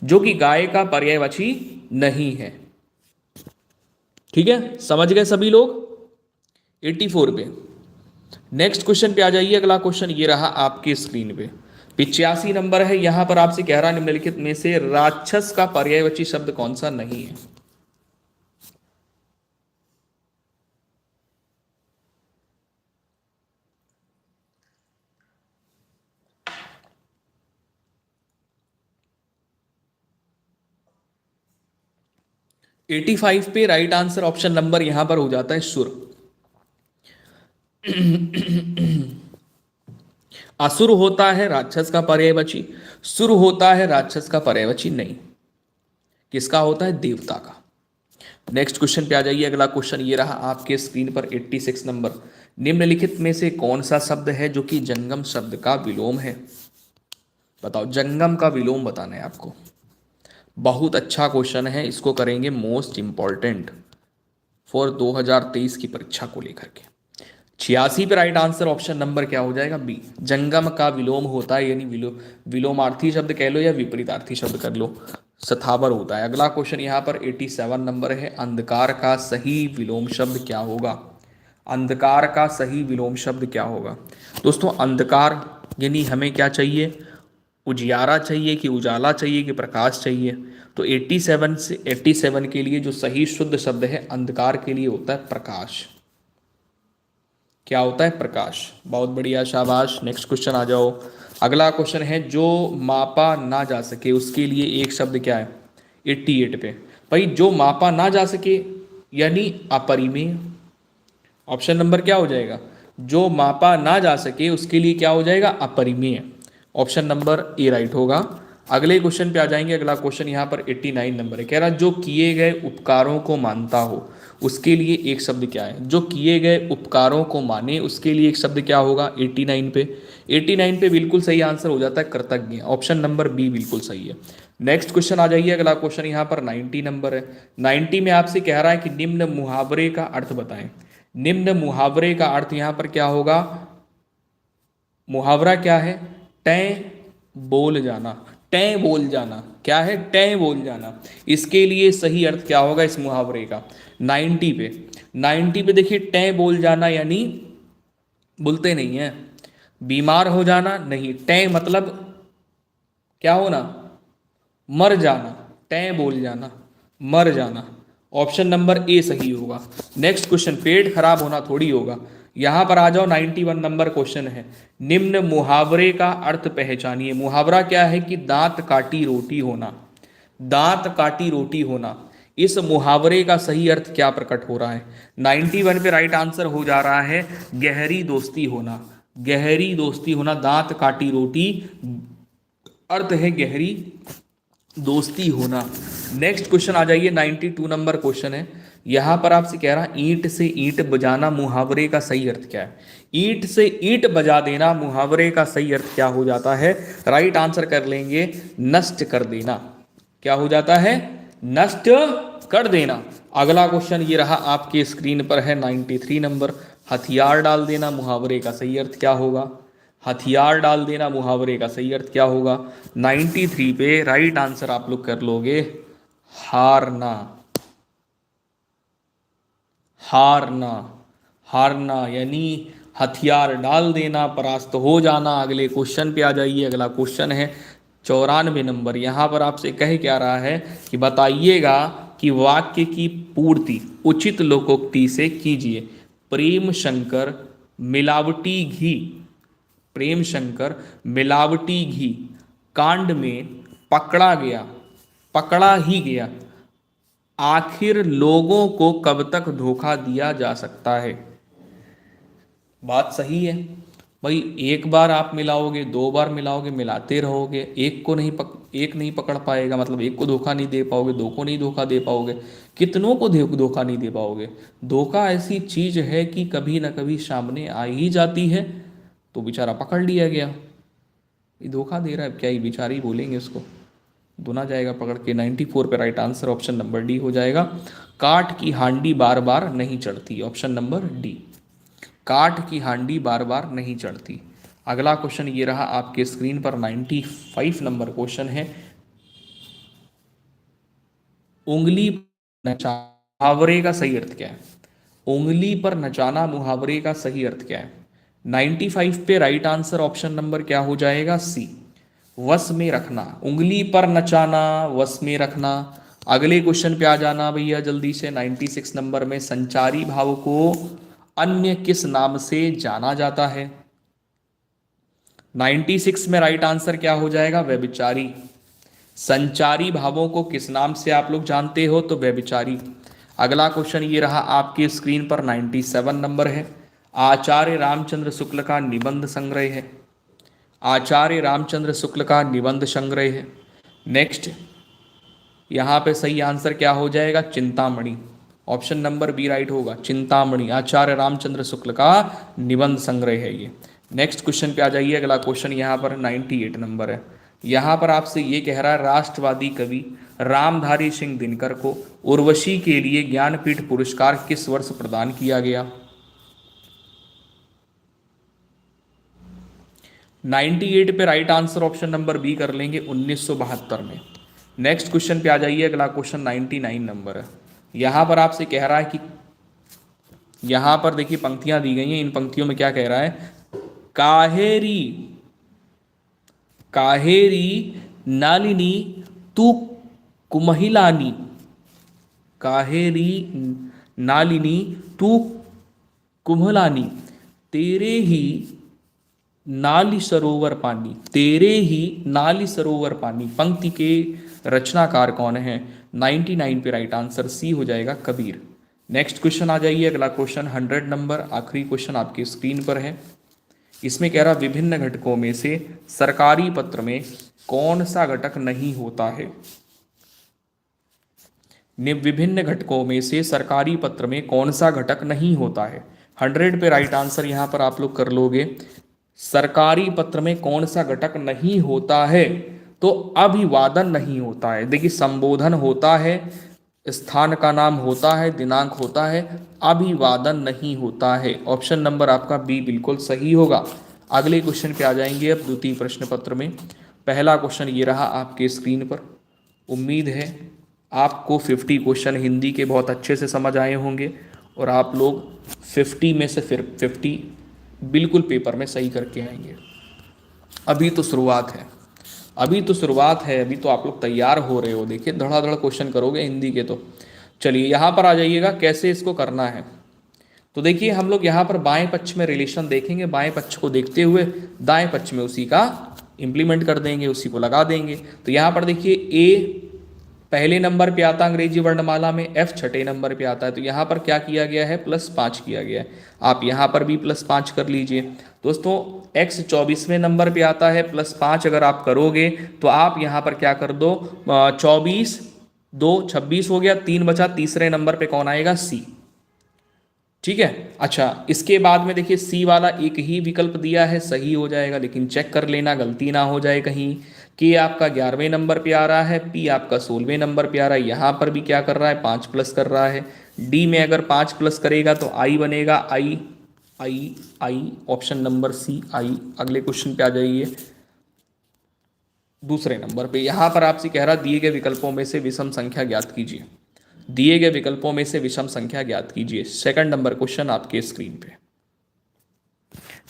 जो कि गाय का पर्यायवाची नहीं है। ठीक है, समझ गए सभी लोग। 84 पे नेक्स्ट क्वेश्चन पे आ जाइए। अगला क्वेश्चन ये रहा आपकी स्क्रीन पे, 85 नंबर है। यहां पर आपसे कह रहा निम्नलिखित में से राक्षस का पर्यायवाची शब्द कौन सा नहीं है। एटी 85 पे राइट आंसर ऑप्शन नंबर यहां पर हो जाता है सुर। असुर होता है राक्षस का पर्यायवाची, सुर होता है राक्षस का पर्यायवाची नहीं। किसका होता है? देवता का। नेक्स्ट क्वेश्चन पे आ जाइए। अगला क्वेश्चन ये रहा आपके स्क्रीन पर, 86 नंबर, निम्नलिखित में से कौन सा शब्द है जो कि जंगम शब्द का विलोम है। बताओ, जंगम का विलोम बताना है आपको। बहुत अच्छा क्वेश्चन है, इसको करेंगे मोस्ट इंपॉर्टेंट फॉर 2023 की परीक्षा को लेकर के। 86 पे राइट आंसर ऑप्शन नंबर क्या हो जाएगा? बी, जंगम का विलोम होता है, यानी विलोमार्थी शब्द कह लो या विपरीतार्थी शब्द कर लो, सथावर होता है। अगला क्वेश्चन यहाँ पर 87 नंबर है, अंधकार का सही विलोम शब्द क्या होगा। अंधकार का सही विलोम शब्द क्या होगा? दोस्तों, अंधकार यानी हमें क्या चाहिए? उजियारा चाहिए कि उजाला चाहिए कि प्रकाश चाहिए? तो 87 से 87 के लिए जो सही शुद्ध शब्द है अंधकार के लिए होता है प्रकाश। क्या होता है? प्रकाश। बहुत बढ़िया, शाबाश। नेक्स्ट क्वेश्चन आ जाओ। अगला क्वेश्चन है, जो मापा ना जा सके उसके लिए एक शब्द क्या है? 88 पे भाई, जो मापा ना जा सके यानी अपरिमेय। ऑप्शन नंबर क्या हो जाएगा? जो मापा ना जा सके उसके लिए क्या हो जाएगा? अपरिमेय। ऑप्शन नंबर ए राइट होगा। अगले क्वेश्चन पे आ जाएंगे। अगला क्वेश्चन यहाँ पर 89 नंबर है, कह रहा जो किए गए उपकारों को मानता हो उसके लिए एक शब्द क्या है? जो किए गए उपकारों को माने उसके लिए एक शब्द क्या होगा? 89 पे बिल्कुल सही आंसर हो जाता है कृतज्ञ। ऑप्शन नंबर बी बिल्कुल सही है। नेक्स्ट क्वेश्चन आ जाइए। अगला क्वेश्चन यहाँ पर 90 नंबर है। 90 में आपसे कह रहा है कि निम्न मुहावरे का अर्थ बताएं। निम्न मुहावरे का अर्थ यहाँ पर क्या होगा? मुहावरा क्या है? टै बोल जाना। टै बोल जाना क्या है? टै बोल जाना। इसके लिए सही अर्थ क्या होगा इस मुहावरे का? 90 पे देखिए, टै बोल जाना यानी बोलते नहीं है, बीमार हो जाना नहीं। टै मतलब क्या होना? मर जाना। टै बोल जाना, मर जाना। ऑप्शन नंबर ए सही होगा। नेक्स्ट क्वेश्चन, पेट खराब होना थोड़ी होगा। यहां पर आ जाओ, 91 नंबर क्वेश्चन है, निम्न मुहावरे का अर्थ पहचानिए। मुहावरा क्या है? कि दांत काटी रोटी होना। दांत काटी रोटी होना, इस मुहावरे का सही अर्थ क्या प्रकट हो रहा है? 91 पे राइट आंसर हो जा रहा है गहरी दोस्ती होना। गहरी दोस्ती होना, दांत काटी रोटी अर्थ है गहरी दोस्ती होना। नेक्स्ट क्वेश्चन आ जाइए। 92 नंबर क्वेश्चन है। यहां पर आपसे कह रहा ईंट से ईंट बजाना, मुहावरे का सही अर्थ क्या है? ईंट से ईंट बजा देना, मुहावरे का सही अर्थ क्या हो जाता है? राइट आंसर कर लेंगे नष्ट कर देना। क्या हो जाता है? नष्ट कर देना। अगला क्वेश्चन ये रहा आपके स्क्रीन पर है, 93 नंबर, हथियार डाल देना, मुहावरे का सही अर्थ क्या होगा? हथियार डाल देना, मुहावरे का सही अर्थ क्या होगा? 93 पे राइट आंसर आप लोग कर लोगे हारना। हारना, हारना यानी हथियार डाल देना, परास्त हो जाना। अगले क्वेश्चन पे आ जाइए। अगला क्वेश्चन है 94 नंबर। यहाँ पर आपसे कह क्या रहा है कि बताइएगा कि वाक्य की पूर्ति उचित लोकोक्ति से कीजिए। प्रेम शंकर मिलावटी घी, प्रेम शंकर मिलावटी घी कांड में पकड़ा गया, पकड़ा ही गया। आखिर लोगों को कब तक धोखा दिया जा सकता है? बात सही है भाई, एक बार आप मिलाओगे, दो बार मिलाओगे, मिलाते रहोगे, एक नहीं पकड़ पाएगा, मतलब एक को धोखा नहीं दे पाओगे, दो को नहीं धोखा दे पाओगे, कितनों को धोखा नहीं दे पाओगे। धोखा ऐसी चीज है कि कभी ना कभी सामने आ ही जाती है, तो बेचारा पकड़ लिया गया। ये धोखा दे रहा है, क्या ही बेचारी बोलेंगे इसको, दोना जाएगा पकड़ के। 94 पे right answer option number D हो जाएगा। काठ की हांडी बार बार नहीं चढ़ती, ऑप्शन नंबर डी। काठ की हांडी बार बार नहीं चढ़ती। अगला क्वेश्चन ये रहा आपके स्क्रीन पर, 95 नंबर क्वेश्चन है। उंगली नचाना मुहावरे का सही अर्थ क्या है? उंगली पर नचाना मुहावरे का सही अर्थ क्या है? 95 पे राइट आंसर ऑप्शन नंबर क्या हो जाएगा? सी, वश में रखना। उंगली पर नचाना, वश में रखना। अगले क्वेश्चन पे आ जाना भैया जल्दी से। 96 नंबर में संचारी भाव को अन्य किस नाम से जाना जाता है? 96 में राइट आंसर क्या हो जाएगा? व्यभिचारी। संचारी भावों को किस नाम से आप लोग जानते हो? तो व्यभिचारी। अगला क्वेश्चन ये रहा आपकी स्क्रीन पर, 97 नंबर है। आचार्य रामचंद्र शुक्ल का निबंध संग्रह है। आचार्य रामचंद्र शुक्ल का निबंध संग्रह है। नेक्स्ट यहाँ पे सही आंसर क्या हो जाएगा? Chintamani. Option number B right होगा, चिंतामणि। आचार्य रामचंद्र शुक्ल का निबंध संग्रह है ये। नेक्स्ट क्वेश्चन पे आ जाइए। अगला क्वेश्चन यहाँ पर 98 नंबर है। यहाँ पर आपसे ये कह रहा है, राष्ट्रवादी कवि रामधारी सिंह दिनकर को उर्वशी के लिए ज्ञानपीठ पुरस्कार किस वर्ष प्रदान किया गया? 98 पे right answer option number B कर लेंगे, 1972 में। नेक्स्ट क्वेश्चन पे आ जाइए। अगला क्वेश्चन 99 नंबर है। यहाँ पर आपसे कह रहा है कि यहाँ पर देखिए पंक्तियां दी गई हैं, इन पंक्तियों में क्या कह रहा है? काहेरी काहेरी नालिनी तू कुमहिलानी। काहेरी नालिनी तू कुम्हलानी, तेरे ही नाली सरोवर पानी। तेरे ही नाली सरोवर पानी पंक्ति के रचनाकार कौन है? 99 पे राइट आंसर सी हो जाएगा, कबीर। नेक्स्ट क्वेश्चन आ जाइए। अगला क्वेश्चन 100 नंबर, आखिरी क्वेश्चन आपकी स्क्रीन पर है। इसमें कह रहा, विभिन्न घटकों में से सरकारी पत्र में कौन सा घटक नहीं होता है? विभिन्न घटकों में से सरकारी पत्र में कौन सा घटक नहीं होता है? 100 पे राइट आंसर यहाँ पर आप लोग कर लोगे। सरकारी पत्र में कौन सा घटक नहीं होता है? तो अभिवादन नहीं होता है। देखिए, संबोधन होता है, स्थान का नाम होता है, दिनांक होता है, अभिवादन नहीं होता है। ऑप्शन नंबर आपका बी बिल्कुल सही होगा। अगले क्वेश्चन पे आ जाएंगे अब, द्वितीय प्रश्न पत्र में। पहला क्वेश्चन ये रहा आपके स्क्रीन पर। उम्मीद है आपको 50 क्वेश्चन हिंदी के बहुत अच्छे से समझ आए होंगे और आप लोग 50 में से फिर 50 बिल्कुल पेपर में सही करके आएंगे। अभी तो शुरुआत है, अभी तो शुरुआत है, अभी तो आप लोग तैयार हो रहे हो। देखिए धड़ाधड़ क्वेश्चन करोगे हिंदी के तो। चलिए यहाँ पर आ जाइएगा, कैसे इसको करना है। तो देखिए हम लोग यहाँ पर बाएं पक्ष में रिलेशन देखेंगे, बाएं पक्ष को देखते हुए दाएं पक्ष में उसी का इंप्लीमेंट कर देंगे, उसी को लगा देंगे। तो यहाँ पर देखिए ए पहले नंबर पे आता है अंग्रेजी वर्णमाला में, एफ छठे नंबर पे आता है। तो यहाँ पर क्या किया गया है? +5 किया गया है। आप यहाँ पर भी +5 कर लीजिए। दोस्तों एक्स 24वें नंबर पे आता है, +5 अगर आप करोगे तो आप यहाँ पर क्या कर दो, 24 2 26 हो गया, 3 बचा, तीसरे नंबर पे कौन आएगा? सी। ठीक है। अच्छा, इसके बाद में देखिए सी वाला एक ही विकल्प दिया है, सही हो जाएगा, लेकिन चेक कर लेना गलती ना हो जाए कहीं। के आपका 11वें नंबर पे आ रहा है, पी आपका 16वें नंबर पे आ रहा है। यहाँ पर भी क्या कर रहा है? 5 प्लस कर रहा है। डी में अगर 5 प्लस करेगा तो आई बनेगा, आई आई आई, ऑप्शन नंबर सी आई। अगले क्वेश्चन पे आ जाइए, दूसरे नंबर पे। यहाँ पर आपसे कह रहा, दिए गए विकल्पों में से विषम संख्या ज्ञात कीजिए। दिए गए विकल्पों में से विषम संख्या ज्ञात कीजिए। सेकंड नंबर क्वेश्चन आपके स्क्रीन पे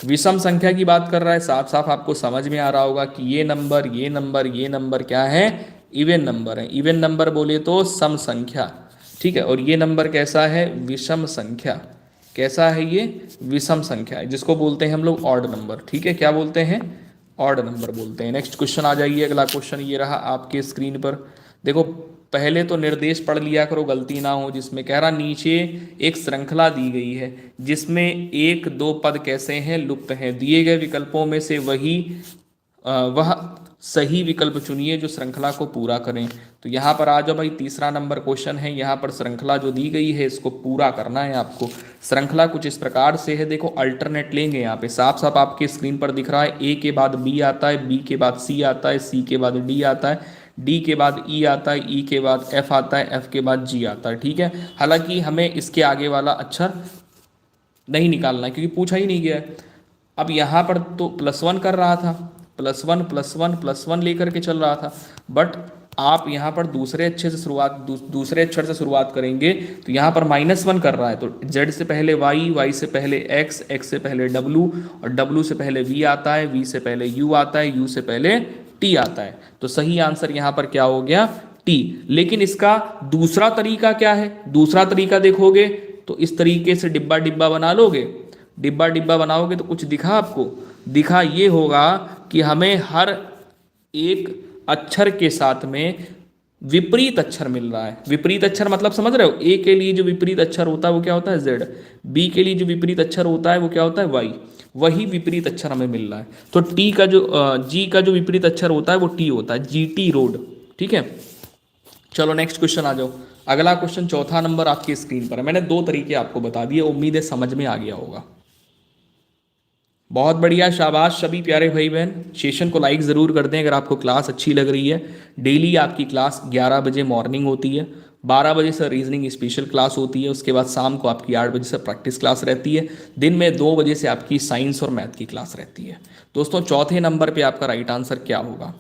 विषम संख्या की बात कर रहा है। साफ साफ आपको समझ में आ रहा होगा कि ये नंबर ये नंबर ये नंबर क्या है? इवन नंबर है। इवन नंबर बोले तो सम संख्या, ठीक है। और ये नंबर कैसा है? विषम संख्या। कैसा है ये? विषम संख्या है, जिसको बोलते हैं हम लोग ऑड नंबर। ठीक है, क्या बोलते हैं? ऑड नंबर बोलते हैं। नेक्स्ट क्वेश्चन आ जाइए। अगला क्वेश्चन ये रहा आपके स्क्रीन पर। देखो पहले तो निर्देश पढ़ लिया करो, गलती ना हो। जिसमें कह रहा, नीचे एक श्रृंखला दी गई है जिसमें 1 2 पद कैसे हैं? लुप्त हैं। दिए गए विकल्पों में से वह सही विकल्प चुनिए जो श्रृंखला को पूरा करें। तो यहाँ पर आ जाओ भाई, तीसरा नंबर क्वेश्चन है। यहाँ पर श्रृंखला जो दी गई है इसको पूरा करना है आपको। श्रृंखला कुछ इस प्रकार से है, देखो अल्टरनेट लेंगे। यहाँ पे साफ साफ आपके स्क्रीन पर दिख रहा है, ए के बाद बी आता है, बी के बाद सी आता है, सी के बाद डी आता है, डी के बाद ई आता है, ई के बाद एफ आता है, एफ के बाद जी आता है। ठीक है, हालांकि हमें इसके आगे वाला अक्षर नहीं निकालना है क्योंकि पूछा ही नहीं गया है। अब यहाँ पर तो +1 कर रहा था, +1 +1 +1 लेकर के चल रहा था, बट आप यहाँ पर दूसरे दूसरे अक्षर से शुरुआत करेंगे तो यहाँ पर -1 कर रहा है, तो z से पहले y, y से पहले x, x से पहले w, और w से पहले v आता है, v से पहले u आता है, u से पहले t आता है। तो सही आंसर यहाँ पर क्या हो गया? t। लेकिन इसका दूसरा तरीका क्या है? दूसरा तरीका देखोगे तो इस तरीके से डिब्बा डिब्बा बना लोगे, डिब्बा डिब्बा बनाओगे तो कुछ दिखा आपको? दिखा ये होगा कि हमें हर एक अक्षर के साथ में विपरीत अक्षर मिल रहा है। विपरीत अक्षर मतलब समझ रहे हो? ए के लिए जो विपरीत अक्षर होता है वो क्या होता है? Z। बी के लिए जो विपरीत अक्षर होता है वो क्या होता है? Y। वही विपरीत अक्षर हमें मिल रहा है। तो टी का जो जी का जो विपरीत अक्षर होता है वो टी होता है, GT रोड। ठीक है, चलो नेक्स्ट क्वेश्चन आ जाओ। अगला क्वेश्चन चौथा नंबर आपकी स्क्रीन पर है। मैंने 2 तरीके आपको बता दिए, उम्मीद है समझ में आ गया होगा। बहुत बढ़िया, शाबाश सभी प्यारे भाई बहन। सेशन को लाइक ज़रूर कर दें अगर आपको क्लास अच्छी लग रही है। डेली आपकी क्लास 11 बजे मॉर्निंग होती है, 12 बजे से रीजनिंग स्पेशल क्लास होती है, उसके बाद शाम को आपकी 8 बजे से प्रैक्टिस क्लास रहती है, दिन में 2 बजे से आपकी साइंस और मैथ की क्लास रहती है। दोस्तों चौथे नंबर पर आपका राइट आंसर क्या होगा?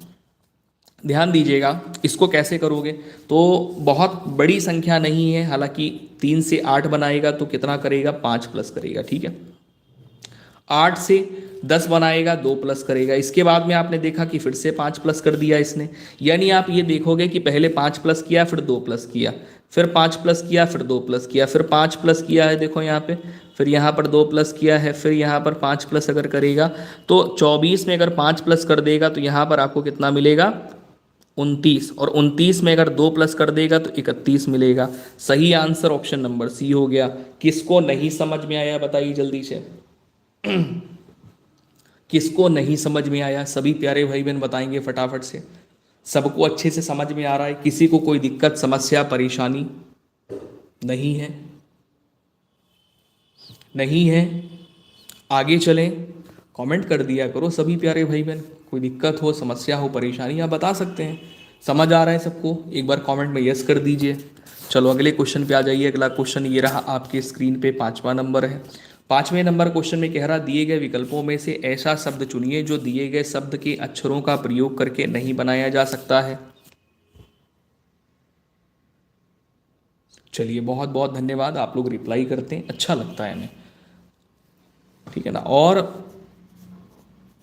ध्यान दीजिएगा, इसको कैसे करोगे? तो बहुत बड़ी संख्या नहीं है, हालांकि 3 से 8 बनाएगा तो कितना करेगा? 5 प्लस करेगा। ठीक है, 8 से 10 बनाएगा 2 प्लस करेगा। इसके बाद में आपने देखा कि फिर से 5 प्लस कर दिया इसने, यानी आप ये देखोगे कि पहले 5 प्लस किया, फिर 2 प्लस किया, फिर 5 प्लस किया, फिर 2 प्लस किया, फिर 5 प्लस किया है, देखो यहाँ पे, फिर यहाँ पर 2 प्लस किया है, फिर यहाँ पर 5 प्लस अगर करेगा तो 24 में अगर 5 प्लस कर देगा तो यहाँ पर आपको कितना मिलेगा? 29। और 29 में अगर 2 प्लस कर देगा तो 31 मिलेगा। सही आंसर ऑप्शन नंबर सी हो गया। किसको नहीं समझ में आया बताइए जल्दी से? किसको नहीं समझ में आया? सभी प्यारे भाई बहन बताएंगे फटाफट से। सबको अच्छे से समझ में आ रहा है? किसी को कोई दिक्कत समस्या परेशानी नहीं है? नहीं है? आगे चलें, कमेंट कर दिया करो सभी प्यारे भाई बहन। कोई दिक्कत हो, समस्या हो, परेशानी आप बता सकते हैं। समझ आ रहा है सबको? एक बार कमेंट में यस कर दीजिए। चलो अगले क्वेश्चन पे आ जाइए। अगला क्वेश्चन ये रहा आपके स्क्रीन पे, 5वां नंबर है। 5वें नंबर क्वेश्चन में कह रहा, दिए गए विकल्पों में से ऐसा शब्द चुनिए जो दिए गए शब्द के अक्षरों का प्रयोग करके नहीं बनाया जा सकता है। चलिए बहुत बहुत धन्यवाद, आप लोग रिप्लाई करते हैं, अच्छा लगता है हमें। ठीक है ना, और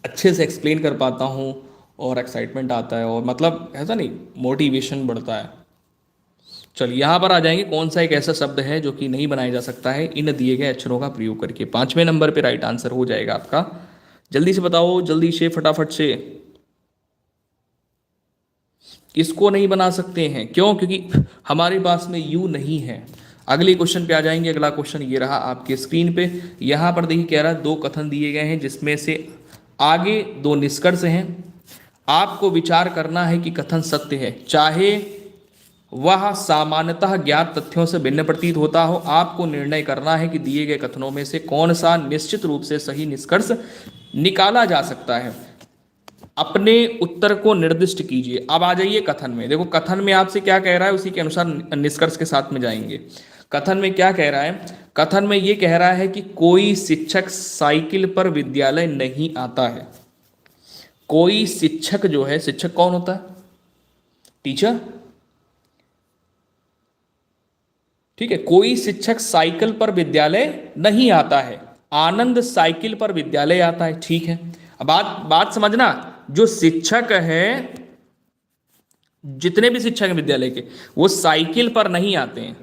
अच्छे से एक्सप्लेन कर पाता हूँ और एक्साइटमेंट आता है, और मतलब ऐसा नहीं, मोटिवेशन बढ़ता है। चलिए यहाँ पर आ जाएंगे, कौन सा एक ऐसा शब्द है जो कि नहीं बनाया जा सकता है इन दिए गए अक्षरों का प्रयोग करके। 5वें नंबर पे राइट आंसर हो जाएगा आपका। जल्दी से बताओ, जल्दी से, फटाफट से। किसको नहीं बना सकते हैं? क्यों? क्योंकि हमारे पास में यू नहीं है। अगले क्वेश्चन पे आ जाएंगे। अगला क्वेश्चन ये रहा आपके स्क्रीन पे। यहाँ पर देखिए कह रहा है 2 कथन दिए गए हैं जिसमें से आगे 2 निष्कर्ष हैं। आपको विचार करना है कि कथन सत्य है, चाहे वह सामान्यतः ज्ञात तथ्यों से भिन्न प्रतीत होता हो। आपको निर्णय करना है कि दिए गए कथनों में से कौन सा निश्चित रूप से सही निष्कर्ष निकाला जा सकता है। अपने उत्तर को निर्दिष्ट कीजिए। अब आ जाइए कथन में। देखो कथन में आपसे क्या कह रहा है, उसी के अनुसार निष्कर्ष के साथ में जाएंगे। कथन में क्या कह रहा है? कथन में ये कह रहा है कि कोई शिक्षक साइकिल पर विद्यालय नहीं आता है। कोई शिक्षक जो है, शिक्षक कौन होता है? टीचर। ठीक है, कोई शिक्षक साइकिल पर विद्यालय नहीं आता है। आनंद साइकिल पर विद्यालय आता है। ठीक है, अब बात समझना, जो शिक्षक है, जितने भी शिक्षक हैं विद्यालय के, वो साइकिल पर नहीं आते हैं।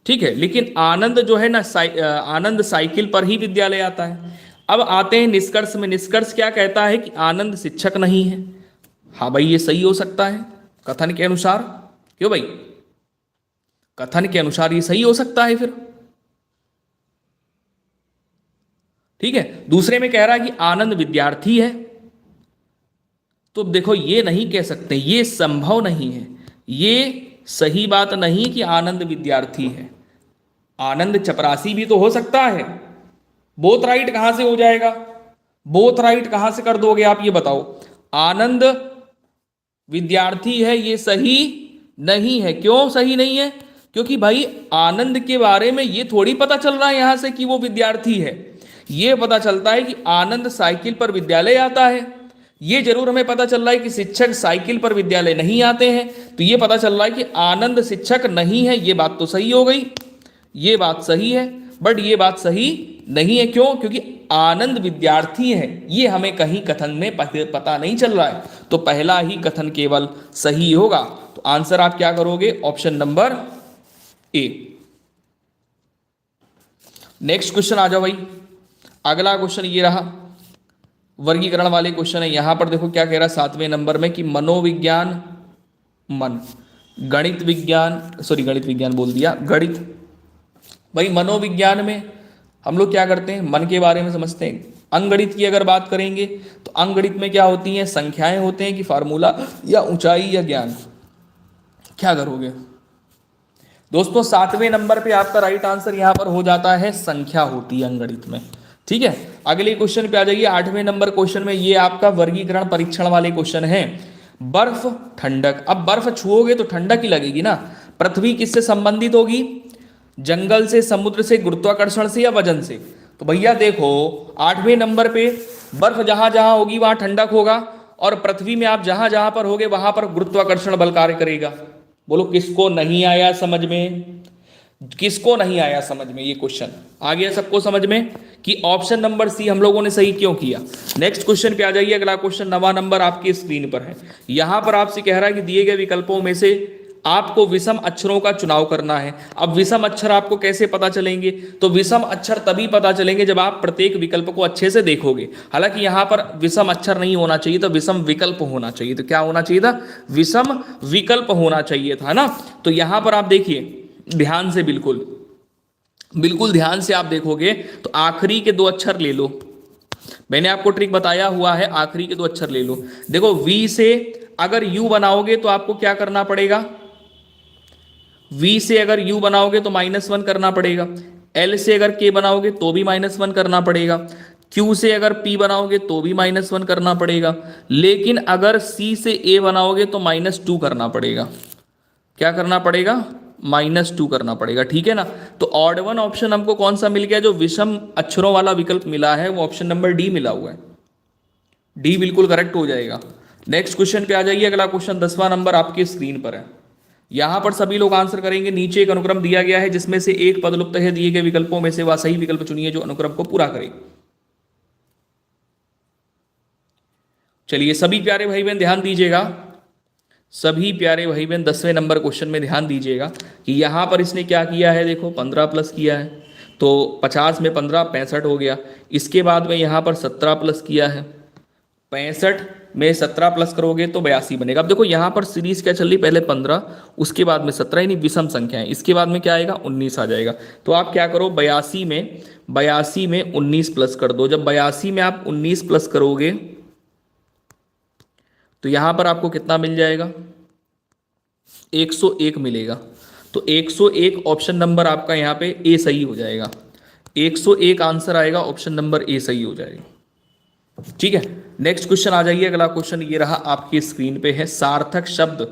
ठीक है, लेकिन आनंद जो है ना, आनंद साइकिल पर ही विद्यालय आता है। अब आते हैं निष्कर्ष में। निष्कर्ष क्या कहता है? कि आनंद शिक्षक नहीं है। हाँ भाई, ये सही हो सकता है कथन के अनुसार। क्यों भाई? कथन के अनुसार ये सही हो सकता है फिर। ठीक है, दूसरे में कह रहा है कि आनंद विद्यार्थी है। तो देखो ये नहीं कह सकते, ये संभव नहीं है, ये सही बात नहीं कि आनंद विद्यार्थी है। आनंद चपरासी भी तो हो सकता है। बोथ राइट कहां से हो जाएगा? बोथ राइट कहां से कर दोगे आप, ये बताओ। आनंद विद्यार्थी है, ये सही नहीं है। क्यों सही नहीं है? क्योंकि भाई आनंद के बारे में ये थोड़ी पता चल रहा है यहां से कि वो विद्यार्थी है। ये पता चलता है कि आनंद साइकिल पर विद्यालय आता है। ये जरूर हमें पता चल रहा है कि शिक्षक साइकिल पर विद्यालय नहीं आते हैं। तो ये पता चल रहा है कि आनंद शिक्षक नहीं है। ये बात तो सही हो गई, ये बात सही है। बट ये बात सही नहीं है। क्यों? क्योंकि आनंद विद्यार्थी है, ये हमें कहीं कथन में पता नहीं चल रहा है। तो पहला ही कथन केवल सही होगा। तो आंसर आप क्या करोगे? Option number A. Next question आ जाओ भाई। अगला क्वेश्चन ये रहा, वर्गीकरण वाले क्वेश्चन है। यहां पर देखो क्या कह रहा है 7वें नंबर में कि मनोविज्ञान, मन, गणित विज्ञान, सॉरी गणित विज्ञान बोल दिया, गणित। भाई मनोविज्ञान में हम लोग क्या करते हैं? मन के बारे में समझते हैं। अंकगणित की अगर बात करेंगे तो अंकगणित में क्या होती हैं? संख्याएं होते हैं कि फार्मूला या ऊंचाई या ज्ञान? क्या करोगे दोस्तों? 7वें नंबर पे आपका राइट आंसर यहां पर हो जाता है संख्या होती है अंकगणित में। ठीक है, अगले क्वेश्चन पे आ जाइए। 8वें नंबर क्वेश्चन में ये आपका वर्गीकरण परीक्षण वाले क्वेश्चन है। बर्फ, ठंडक। अब बर्फ छुओगे तो ठंडक ही लगेगी ना। पृथ्वी किससे संबंधित होगी? जंगल से, समुद्र से, गुरुत्वाकर्षण से या वजन से? तो भैया देखो 8वें नंबर पे बर्फ जहां जहां होगी वहां ठंडक होगा, और पृथ्वी में आप जहां जहां पर होगे वहां पर गुरुत्वाकर्षण बल कार्य करेगा। बोलो किसको नहीं आया समझ में? किसको नहीं आया समझ में? ये क्वेश्चन आ गया सबको समझ में कि ऑप्शन नंबर सी हम लोगों ने सही क्यों किया। नेक्स्ट क्वेश्चन पे आ जाइए। अगला क्वेश्चन 9वां नंबर आपकी स्क्रीन पर है। यहां पर आपसे कह रहा है कि दिए गए विकल्पों में से आपको विषम अक्षरों का चुनाव करना है। अब विषम अक्षर आपको कैसे पता चलेंगे? तो विषम अक्षर तभी पता चलेंगे जब आप प्रत्येक विकल्प को अच्छे से देखोगे। हालांकि यहां पर विषम अक्षर नहीं होना चाहिए था, विषम विकल्प होना चाहिए। तो क्या होना चाहिए था? विषम विकल्प होना चाहिए था ना। तो यहां पर आप देखिए ध्यान से, बिल्कुल बिल्कुल ध्यान से आप देखोगे तो आखिरी के दो अक्षर ले लो। मैंने आपको ट्रिक बताया हुआ है, आखिरी के दो अक्षर ले लो। देखो वी से अगर यू बनाओगे तो आपको क्या करना पड़ेगा? वी से अगर यू बनाओगे तो -1 करना पड़ेगा। एल से अगर के बनाओगे तो भी -1 करना पड़ेगा। क्यू से अगर पी बनाओगे तो भी -1 करना पड़ेगा। लेकिन अगर सी से ए बनाओगे तो -2 करना पड़ेगा। क्या करना पड़ेगा? -2 करना पड़ेगा। ठीक है ना। तो ऑड वन ऑप्शन हमको कौन सा मिल गया? जो विषम अक्षरों वाला विकल्प मिला है वो ऑप्शन नंबर डी मिला हुआ है। डी बिल्कुल करेक्ट हो जाएगा। नेक्स्ट क्वेश्चन पे आ जाइए। अगला क्वेश्चन 10वां नंबर आपके स्क्रीन पर है। यहां पर सभी लोग आंसर करेंगे। नीचे एक अनुक्रम दिया गया है जिसमें से एक पद लुप्त है। दिए गए विकल्पों में से वह सही विकल्प चुनिए जो अनुक्रम को पूरा करे। चलिए सभी प्यारे भाई बहन ध्यान दीजिएगा। सभी प्यारे भाई बहन 10वें नंबर क्वेश्चन में ध्यान दीजिएगा कि यहां पर इसने क्या किया है। देखो 15 प्लस किया है तो 50 में 15 65 हो गया। इसके बाद में यहां पर 17 प्लस किया है, 65 में 17 प्लस करोगे तो 82 बनेगा। अब देखो यहाँ पर सीरीज क्या चल रही, पहले 15 उसके बाद में 17, यानी विषम संख्या है। इसके बाद में क्या आएगा? 19 आ जाएगा। तो आप क्या करो 82 में 19 प्लस कर दो। जब 82 में आप 19 प्लस करोगे तो यहां पर आपको कितना मिल जाएगा? 101 मिलेगा। तो 101 ऑप्शन नंबर आपका यहाँ पे ए सही हो जाएगा। 101 आंसर आएगा, ऑप्शन नंबर ए सही हो जाएगा। ठीक है, नेक्स्ट क्वेश्चन आ जाइए। अगला क्वेश्चन ये रहा आपकी स्क्रीन पे है। सार्थक शब्द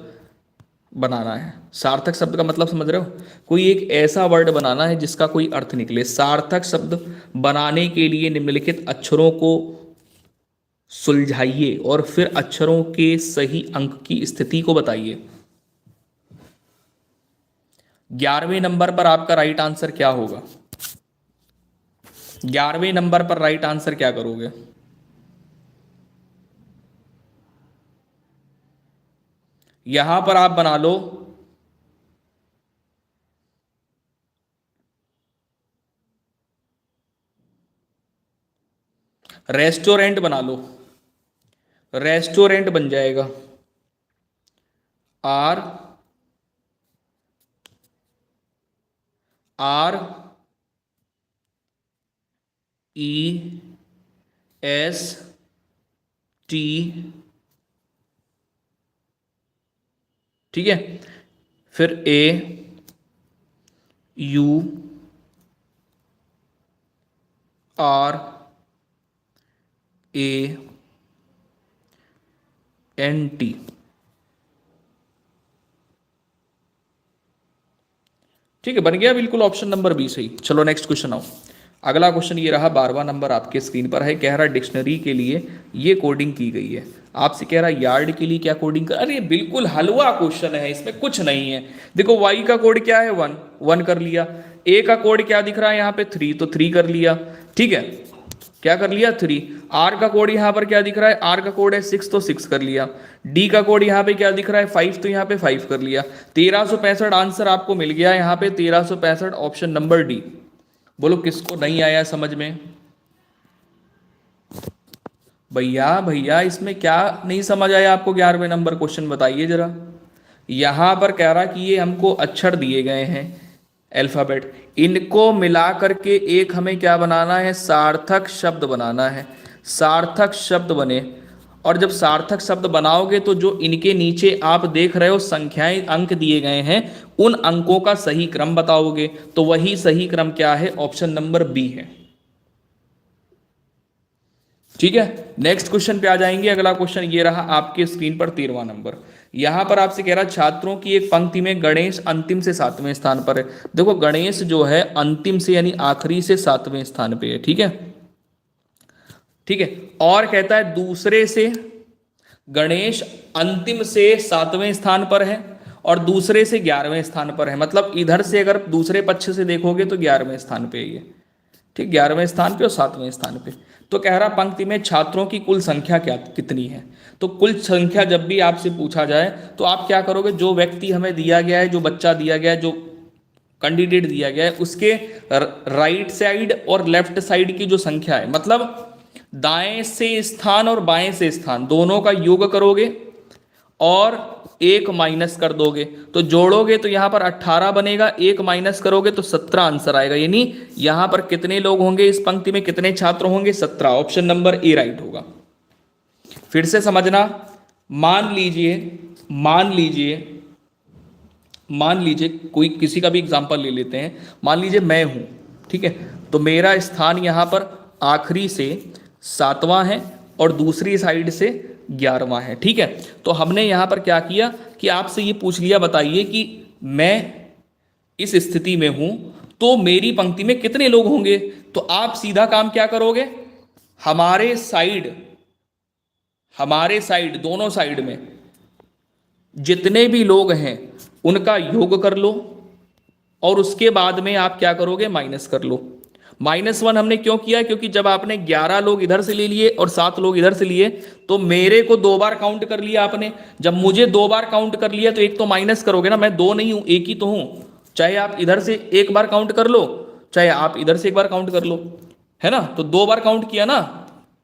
बनाना है। सार्थक शब्द का मतलब समझ रहे हो? कोई एक ऐसा वर्ड बनाना है जिसका कोई अर्थ निकले। सार्थक शब्द बनाने के लिए निम्नलिखित अक्षरों को सुलझाइए और फिर अक्षरों के सही अंक की स्थिति को बताइए। 11वें नंबर पर आपका राइट आंसर क्या होगा? 11वें नंबर पर राइट आंसर क्या करोगे? यहां पर आप बना लो रेस्टोरेंट, बना लो रेस्टोरेंट बन जाएगा। R R E S T, ठीक है, फिर A U R A N T. ठीक है, बन गया बिल्कुल ऑप्शन नंबर बी सही। चलो नेक्स्ट क्वेश्चन आओ। अगला क्वेश्चन ये रहा, 12वां नंबर आपके स्क्रीन पर है। कह रहा डिक्शनरी के लिए ये कोडिंग की गई है। आपसे कह रहा यार्ड के लिए क्या कोडिंग कर, अरे बिल्कुल हलवा क्वेश्चन है, इसमें कुछ नहीं है। देखो वाई का कोड क्या है 1, 1 कर लिया। ए का कोड क्या दिख रहा है यहाँ पे 3, तो 3 कर लिया। ठीक है, क्या कर लिया 3। आर का कोड यहाँ पर क्या दिख रहा है, आर का कोड है 6, तो 6 कर लिया। डी का कोड यहाँ पे क्या दिख रहा है 5, तो यहाँ पे 5 कर लिया। 1365 आंसर आपको मिल गया यहाँ पे 1365, ऑप्शन नंबर डी। बोलो किसको नहीं आया समझ में? भैया भैया इसमें क्या नहीं समझ आया आपको? 11वें नंबर क्वेश्चन बताइए जरा। यहां पर कह रहा कि ये हमको अक्षर दिए गए हैं अल्फाबेट, इनको मिला करके एक हमें क्या बनाना है, सार्थक शब्द बनाना है। सार्थक शब्द बने, और जब सार्थक शब्द बनाओगे तो जो इनके नीचे आप देख रहे हो संख्याएं, अंक दिए गए हैं, उन अंकों का सही क्रम बताओगे। तो वही सही क्रम क्या है, ऑप्शन नंबर बी है। ठीक है, नेक्स्ट क्वेश्चन पे आ जाएंगे। अगला क्वेश्चन ये रहा आपके स्क्रीन पर 13वां नंबर। यहां पर आपसे कह रहा छात्रों की एक पंक्ति में गणेश अंतिम से 7वें स्थान पर है। देखो गणेश जो है अंतिम से यानी आखिरी से 7वें स्थान पे है। ठीक है, ठीक है, और कहता है दूसरे से गणेश अंतिम से 7वें स्थान पर है और दूसरे से 11वें स्थान पर है। मतलब इधर से अगर दूसरे पक्ष से देखोगे तो 11वें स्थान पे है ये। ठीक, 11वें स्थान पे और 7वें स्थान पे। तो कह रहा पंक्ति में छात्रों की कुल संख्या क्या कितनी है। तो कुल संख्या जब भी आपसे पूछा जाए तो आप क्या करोगे, जो व्यक्ति हमें दिया गया है, जो बच्चा दिया गया है, जो कैंडिडेट दिया गया है, उसके राइट साइड और लेफ्ट साइड की जो संख्या है, मतलब दाएं से स्थान और बाएं से स्थान दोनों का योग करोगे और 1 माइनस कर दोगे। तो जोड़ोगे तो यहां पर 18 बनेगा, 1 माइनस करोगे तो 17 आंसर आएगा। यानी यहां पर कितने लोग होंगे इस पंक्ति में, कितने छात्र होंगे, 17। ऑप्शन नंबर ए राइट होगा। फिर से समझना, मान लीजिए कोई किसी का भी एग्जांपल ले लेते हैं। मान लीजिए मैं हूं, ठीक है, तो मेरा स्थान यहां पर आखिरी से 7वां है और दूसरी साइड से 11वां है। ठीक है, तो हमने यहां पर क्या किया कि आपसे ये पूछ लिया, बताइए कि मैं इस स्थिति में हूं तो मेरी पंक्ति में कितने लोग होंगे। तो आप सीधा काम क्या करोगे, हमारे साइड दोनों साइड में जितने भी लोग हैं उनका योग कर लो और उसके बाद में आप क्या करोगे, माइनस कर लो। -1 हमने क्यों किया, क्योंकि जब आपने 11 लोग इधर से ले लिए और 7 लोग इधर से लिए तो मेरे को 2 बार काउंट कर लिया आपने। जब मुझे 2 बार काउंट कर लिया तो एक तो माइनस करोगे ना, मैं 2 नहीं हूं, एक ही तो हूं। चाहे आप इधर से 1 बार काउंट कर लो, चाहे आप इधर से 1 बार काउंट कर लो, है ना। तो 2 बार काउंट किया ना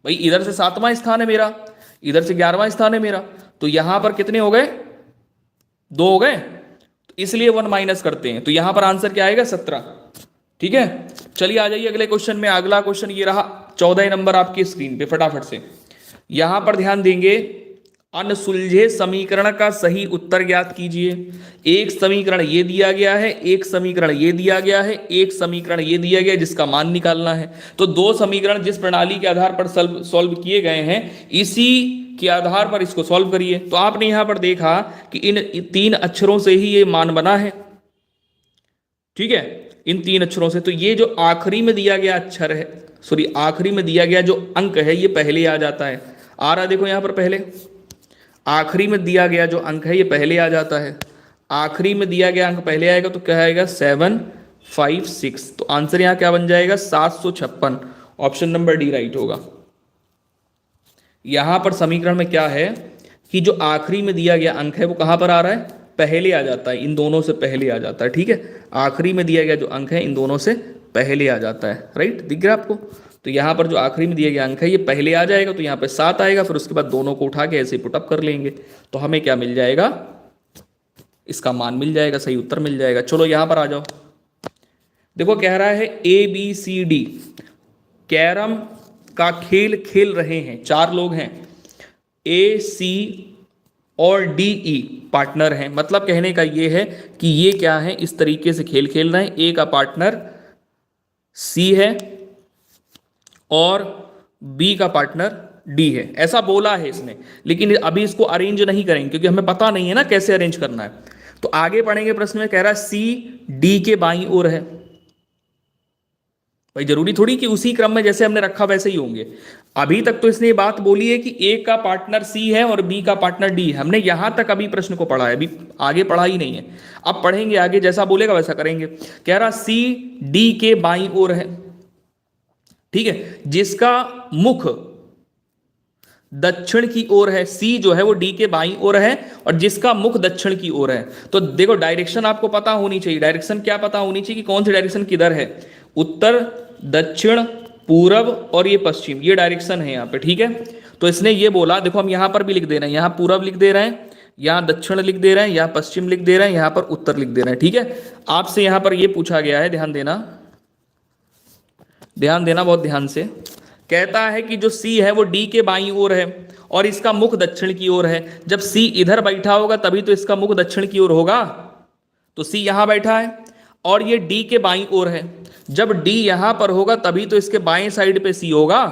भाई, इधर से 7वां स्थान है मेरा, इधर से 11वां स्थान है मेरा। तो यहां पर कितने हो गए, 2 हो गए, तो इसलिए 1 माइनस करते हैं। तो यहां पर आंसर क्या आएगा, 17। ठीक है, चलिए आ जाइए अगले क्वेश्चन में। अगला क्वेश्चन ये रहा 14 नंबर आपकी स्क्रीन पे, फटाफट से यहां पर ध्यान देंगे। अनसुलझे समीकरण का सही उत्तर ज्ञात कीजिए। एक समीकरण ये दिया गया है, एक समीकरण ये दिया गया है, एक समीकरण ये दिया गया है जिसका मान निकालना है। तो 2 समीकरण जिस प्रणाली के आधार पर सॉल्व किए गए हैं, इसी के आधार पर इसको सॉल्व करिए। तो आपने यहां पर देखा कि इन 3 अक्षरों से ही ये मान बना है। ठीक है, इन 3 अक्षरों से। तो ये जो आखिरी में दिया गया अक्षर है, सॉरी आखिरी में दिया गया जो अंक है, ये पहले आ जाता है। आ रहा देखो यहां पर, पहले आखिरी में दिया गया जो अंक है ये पहले आ जाता है। आखिरी में दिया गया अंक पहले आएगा तो क्या आएगा, 756। तो आंसर यहां क्या बन जाएगा, 756। ऑप्शन नंबर डी राइट होगा। यहां पर समीकरण में क्या है कि जो आखिरी में दिया गया अंक है वो कहां पर आ रहा है, पहले आ जाता है, इन दोनों से पहले आ जाता है। ठीक है, आखिरी में दिया गया जो अंक है इन दोनों से पहले आ जाता है। राइट, दिख रहा है आपको। तो यहां पर जो आखिरी में दिया गया अंक है ये पहले आ जाएगा, तो यहां पे 7 आएगा, फिर उसके बाद दोनों को उठा के ऐसे पुटअप कर लेंगे तो हमें क्या मिल जाएगा, इसका मान मिल जाएगा, सही उत्तर मिल जाएगा। चलो यहां पर आ जाओ, देखो कह रहा है ABCD कैरम का खेल खेल रहे हैं, 4 लोग हैं, AC और DE पार्टनर हैं। मतलब कहने का ये है कि ये क्या है, इस तरीके से खेल खेल रहे हैं। A का पार्टनर C है और B का पार्टनर D है, ऐसा बोला है इसने। लेकिन अभी इसको अरेंज नहीं करेंगे क्योंकि हमें पता नहीं है ना कैसे अरेंज करना है। तो आगे पढ़ेंगे प्रश्न में कह रहा है सी डी के बाईं ओर है। भाई जरूरी थोड़ी कि उसी क्रम में जैसे हमने रखा वैसे ही होंगे। अभी तक तो इसने ये बात बोली है कि ए का पार्टनर सी है और बी का पार्टनर डी है। हमने यहां तक अभी प्रश्न को पढ़ा है, अभी आगे पढ़ा ही नहीं है। अब पढ़ेंगे आगे, जैसा बोलेगा वैसा करेंगे। कह रहा सी डी के बाईं ओर है, ठीक है, जिसका मुख दक्षिण की ओर है। सी जो है वो डी के बाईं ओर है और जिसका मुख दक्षिण की ओर है। तो देखो डायरेक्शन आपको पता होनी चाहिए। डायरेक्शन क्या पता होनी चाहिए कि कौन सी डायरेक्शन किधर है। उत्तर, दक्षिण, पूरब और ये पश्चिम, ये डायरेक्शन है यहाँ पे, ठीक है। तो इसने ये बोला, देखो हम यहां पर भी लिख दे रहे हैं, यहां पूरब लिख दे रहे हैं, यहां दक्षिण लिख दे रहे हैं, यहां पश्चिम लिख दे रहे हैं, यहां पर उत्तर लिख दे रहे हैं, ठीक है। आपसे यहां पर यह पूछा गया है, ध्यान देना, ध्यान देना बहुत ध्यान से। कहता है कि जो सी है वो डी के बाईं ओर है और इसका मुख दक्षिण की ओर है। जब सी इधर बैठा होगा तभी तो इसका मुख दक्षिण की ओर होगा। तो सी यहां बैठा है और ये डी के बाईं ओर है। जब डी यहां पर होगा तभी तो इसके बाएं साइड पे सी होगा,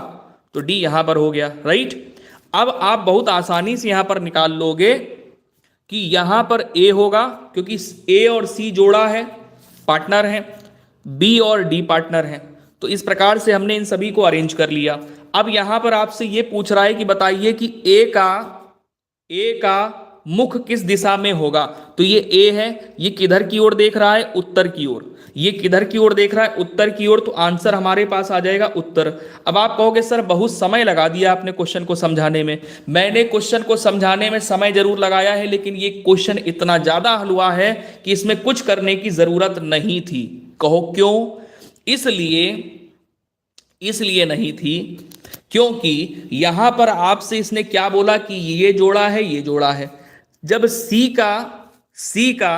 तो डी यहां पर हो गया, राइट। अब आप बहुत आसानी से यहां पर निकाल लोगे कि यहां पर ए होगा क्योंकि ए और सी जोड़ा है, पार्टनर है, बी और डी पार्टनर है। तो इस प्रकार से हमने इन सभी को अरेंज कर लिया। अब यहां पर आपसे ये पूछ रहा है कि बताइए कि ए का मुख किस दिशा में होगा। तो ये ए है, ये किधर की ओर देख रहा है, उत्तर की ओर। ये किधर की ओर देख रहा है, उत्तर की ओर। तो आंसर हमारे पास आ जाएगा उत्तर। अब आप कहोगे सर बहुत समय लगा दिया आपने क्वेश्चन को समझाने में। मैंने क्वेश्चन को समझाने में समय जरूर लगाया है, लेकिन ये क्वेश्चन इतना ज्यादा हल हुआ है कि इसमें कुछ करने की जरूरत नहीं थी। कहो क्यों? इसलिए नहीं थी क्योंकि यहां पर आपसे इसने क्या बोला कि ये जोड़ा है, ये जोड़ा है। जब सी का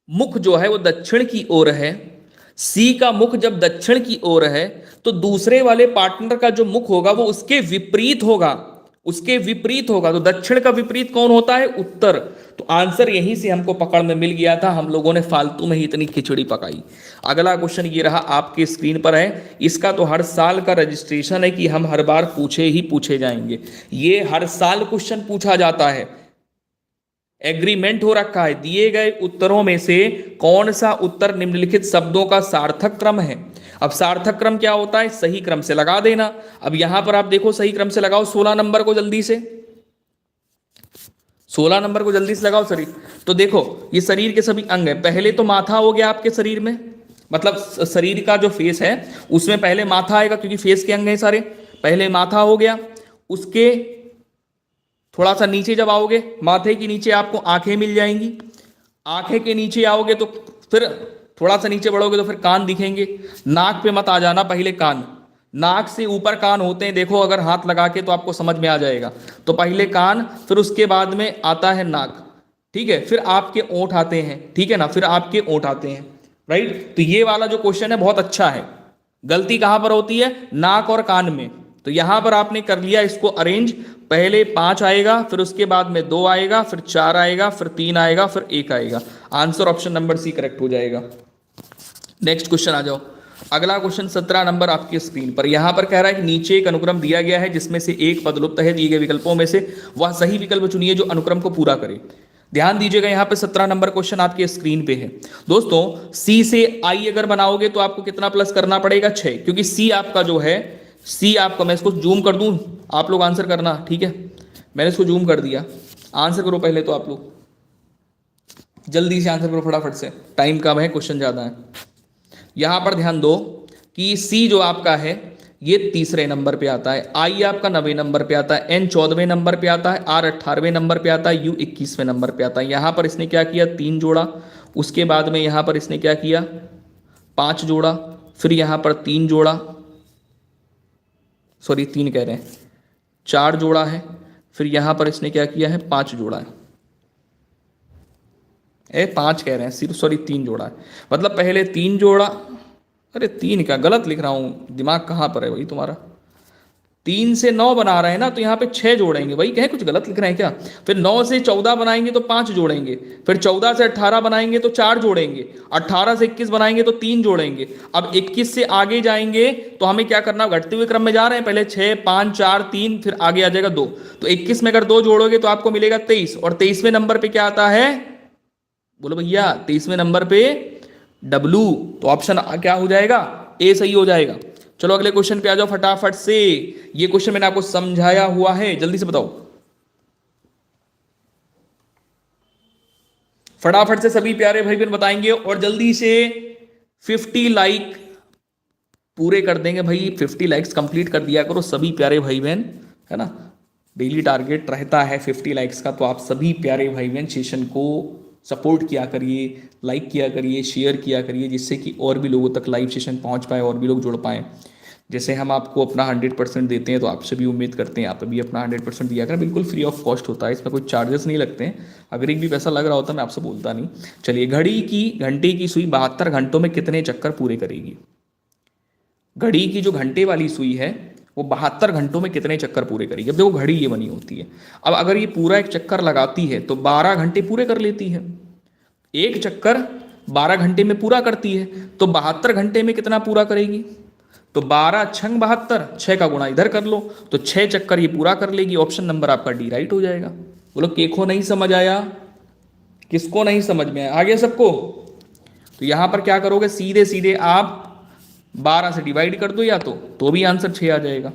मुख जो है वो दक्षिण की ओर है, सी का मुख जब दक्षिण की ओर है तो दूसरे वाले पार्टनर का जो मुख होगा वो उसके विपरीत होगा, उसके विपरीत होगा। तो दक्षिण का विपरीत कौन होता है? उत्तर। तो आंसर यहीं से हमको पकड़ में मिल गया था, हम लोगों ने फालतू में ही इतनी खिचड़ी पकाई। अगला क्वेश्चन ये रहा, आपके स्क्रीन पर है। इसका तो हर साल का रजिस्ट्रेशन है कि हम हर बार पूछे जाएंगे। ये हर साल क्वेश्चन पूछा जाता है, एग्रीमेंट हो रखा है। दिए गए उत्तरों में से कौन सा उत्तर निम्नलिखित शब्दों का सार्थक क्रम है। अब सार्थक क्रम क्या होता है? सही क्रम से लगा देना। अब यहां पर आप देखो, सही क्रम से लगाओ 16 नंबर को जल्दी से, 16 नंबर को जल्दी से लगाओ शरीर। तो देखो ये शरीर के सभी अंग हैं। पहले तो माथा हो गया आपके शरीर में, मतलब शरीर का जो फेस है उसमें पहले माथा आएगा क्योंकि फेस के अंग हैं सारे। पहले माथा हो गया, उसके थोड़ा सा नीचे जब आओगे, माथे के नीचे आपको आंखें मिल जाएंगी। आंखें के नीचे आओगे तो फिर थोड़ा सा नीचे बढ़ोगे तो फिर कान दिखेंगे। नाक पे मत आ जाना, पहले कान। नाक से ऊपर कान होते हैं, देखो अगर हाथ लगा के तो आपको समझ में आ जाएगा। तो पहले कान, फिर उसके बाद में आता है नाक, ठीक है, फिर आपके ओंठ आते हैं, ठीक है ना, फिर आपके ओंठ आते हैं, राइट। तो ये वाला जो क्वेश्चन है बहुत अच्छा है। गलती कहां पर होती है? नाक और कान में। तो यहां पर आपने कर लिया इसको अरेंज। पहले 5 आएगा, फिर उसके बाद में 2 आएगा, फिर 4 आएगा, फिर 3 आएगा, फिर 1 आएगा। Answer option number C correct हो जाएगा। नेक्स्ट क्वेश्चन आ जाओ। अगला क्वेश्चन 17 नंबर आपकी स्क्रीन पर। यहां पर कह रहा है कि नीचे एक अनुक्रम दिया गया है जिसमें से एक पद लुप्त है। दिए गए विकल्पों में से वह सही विकल्प चुनिए जो अनुक्रम को पूरा करे। ध्यान दीजिएगा, यहां पे 17 नंबर क्वेश्चन आपके स्क्रीन पे है। दोस्तों सी से आई अगर बनाओगे तो आपको कितना प्लस करना पड़ेगा? 6, क्योंकि सी आपका जो है, सी आपका, मैं इसको जूम कर दूं, आप लोग आंसर करना, ठीक है। मैंने इसको जूम कर दिया, आंसर करो पहले तो आप लोग, जल्दी से आंसर करो फटाफट से, टाइम कम है, क्वेश्चन ज्यादा है। यहां पर ध्यान दो कि सी जो आपका है ये 3रे नंबर पे आता है, आई आपका 9वें नंबर पे आता है, एन 14वें नंबर पे आता है, आर 18वें नंबर पे आता है, यू 21वें नंबर पे आता है। यहां पर इसने क्या किया? 3 जोड़ा। उसके बाद में यहां पर इसने क्या किया? 5 जोड़ा। फिर यहां पर 3 जोड़ा, सॉरी 3 कह रहे हैं, 4 जोड़ा है। फिर यहां पर इसने क्या किया है? 5 जोड़ा है। 5 कह रहे हैं सिर्फ, सॉरी 3 जोड़ा है। मतलब पहले 3 जोड़ा, अरे 3 क्या गलत लिख रहा हूं, दिमाग कहां पर है भाई तुम्हारा। 3 से 9 बना रहे हैं ना, तो यहाँ पे 6 जोड़ेंगे। भाई कहे कुछ गलत लिख रहे हैं क्या? फिर 9 से 14 बनाएंगे तो 5 जोड़ेंगे। फिर 14 से 18 बनाएंगे तो 4 जोड़ेंगे। 18 से 21 बनाएंगे तो 3 जोड़ेंगे। अब 21 से आगे जाएंगे तो हमें क्या करना? घटते हुए क्रम में जा रहे हैं, पहले 6, 5, 4, 3, फिर आगे आ जाएगा 2। तो 21 में अगर 2 जोड़ोगे तो आपको मिलेगा 23, और 23वें नंबर पर क्या आता है? बोलो भैया 23वें नंबर पे डब्लू, तो ऑप्शन क्या हो जाएगा, ए सही हो जाएगा। चलो अगले क्वेश्चन पे आ जाओ फटाफट से, ये क्वेश्चन मैंने आपको समझाया हुआ है, जल्दी से बताओ फटाफट से, सभी प्यारे भाई बहन बताएंगे और जल्दी से 50 लाइक पूरे कर देंगे भाई। 50 लाइक्स कंप्लीट कर दिया करो सभी प्यारे भाई बहन, है ना, डेली टारगेट रहता है 50 लाइक्स का। तो आप सभी प्यारे भाई बहन सेशन को सपोर्ट किया करिए, लाइक किया करिए, शेयर किया करिए, जिससे कि और भी लोगों तक लाइव सेशन पहुंच पाए और भी लोग जुड़ पाएँ। जैसे हम आपको अपना 100% देते हैं तो आपसे भी उम्मीद करते हैं आप भी अपना 100% दिया करें, बिल्कुल फ्री ऑफ कॉस्ट होता है, इसमें कोई चार्जेस नहीं लगते हैं। अगर एक भी पैसा लग रहा होता मैं आपसे बोलता नहीं। चलिए, घंटे की सुई 72 घंटों में कितने चक्कर पूरे करेगी? घड़ी की जो घंटे वाली सुई है वो 72 घंटों में कितने चक्कर पूरे करेगी? अब देखो घड़ी ये बनी होती है, अब अगर ये पूरा एक चक्कर लगाती है तो 12 घंटे पूरे कर लेती है। एक चक्कर 12 घंटे में पूरा करती है तो 72 घंटे में कितना पूरा करेगी? तो 12 छंग 72, 6 का गुणा इधर कर लो तो 6 चक्कर ये पूरा कर लेगी। ऑप्शन नंबर आपका डी राइट हो जाएगा। बोलो केको नहीं समझ आया? किसको नहीं समझ में आया? आ गया सबको? तो यहां पर क्या करोगे, सीधे सीधे आप 12 से डिवाइड कर दो या तो भी आंसर 6 आ जाएगा।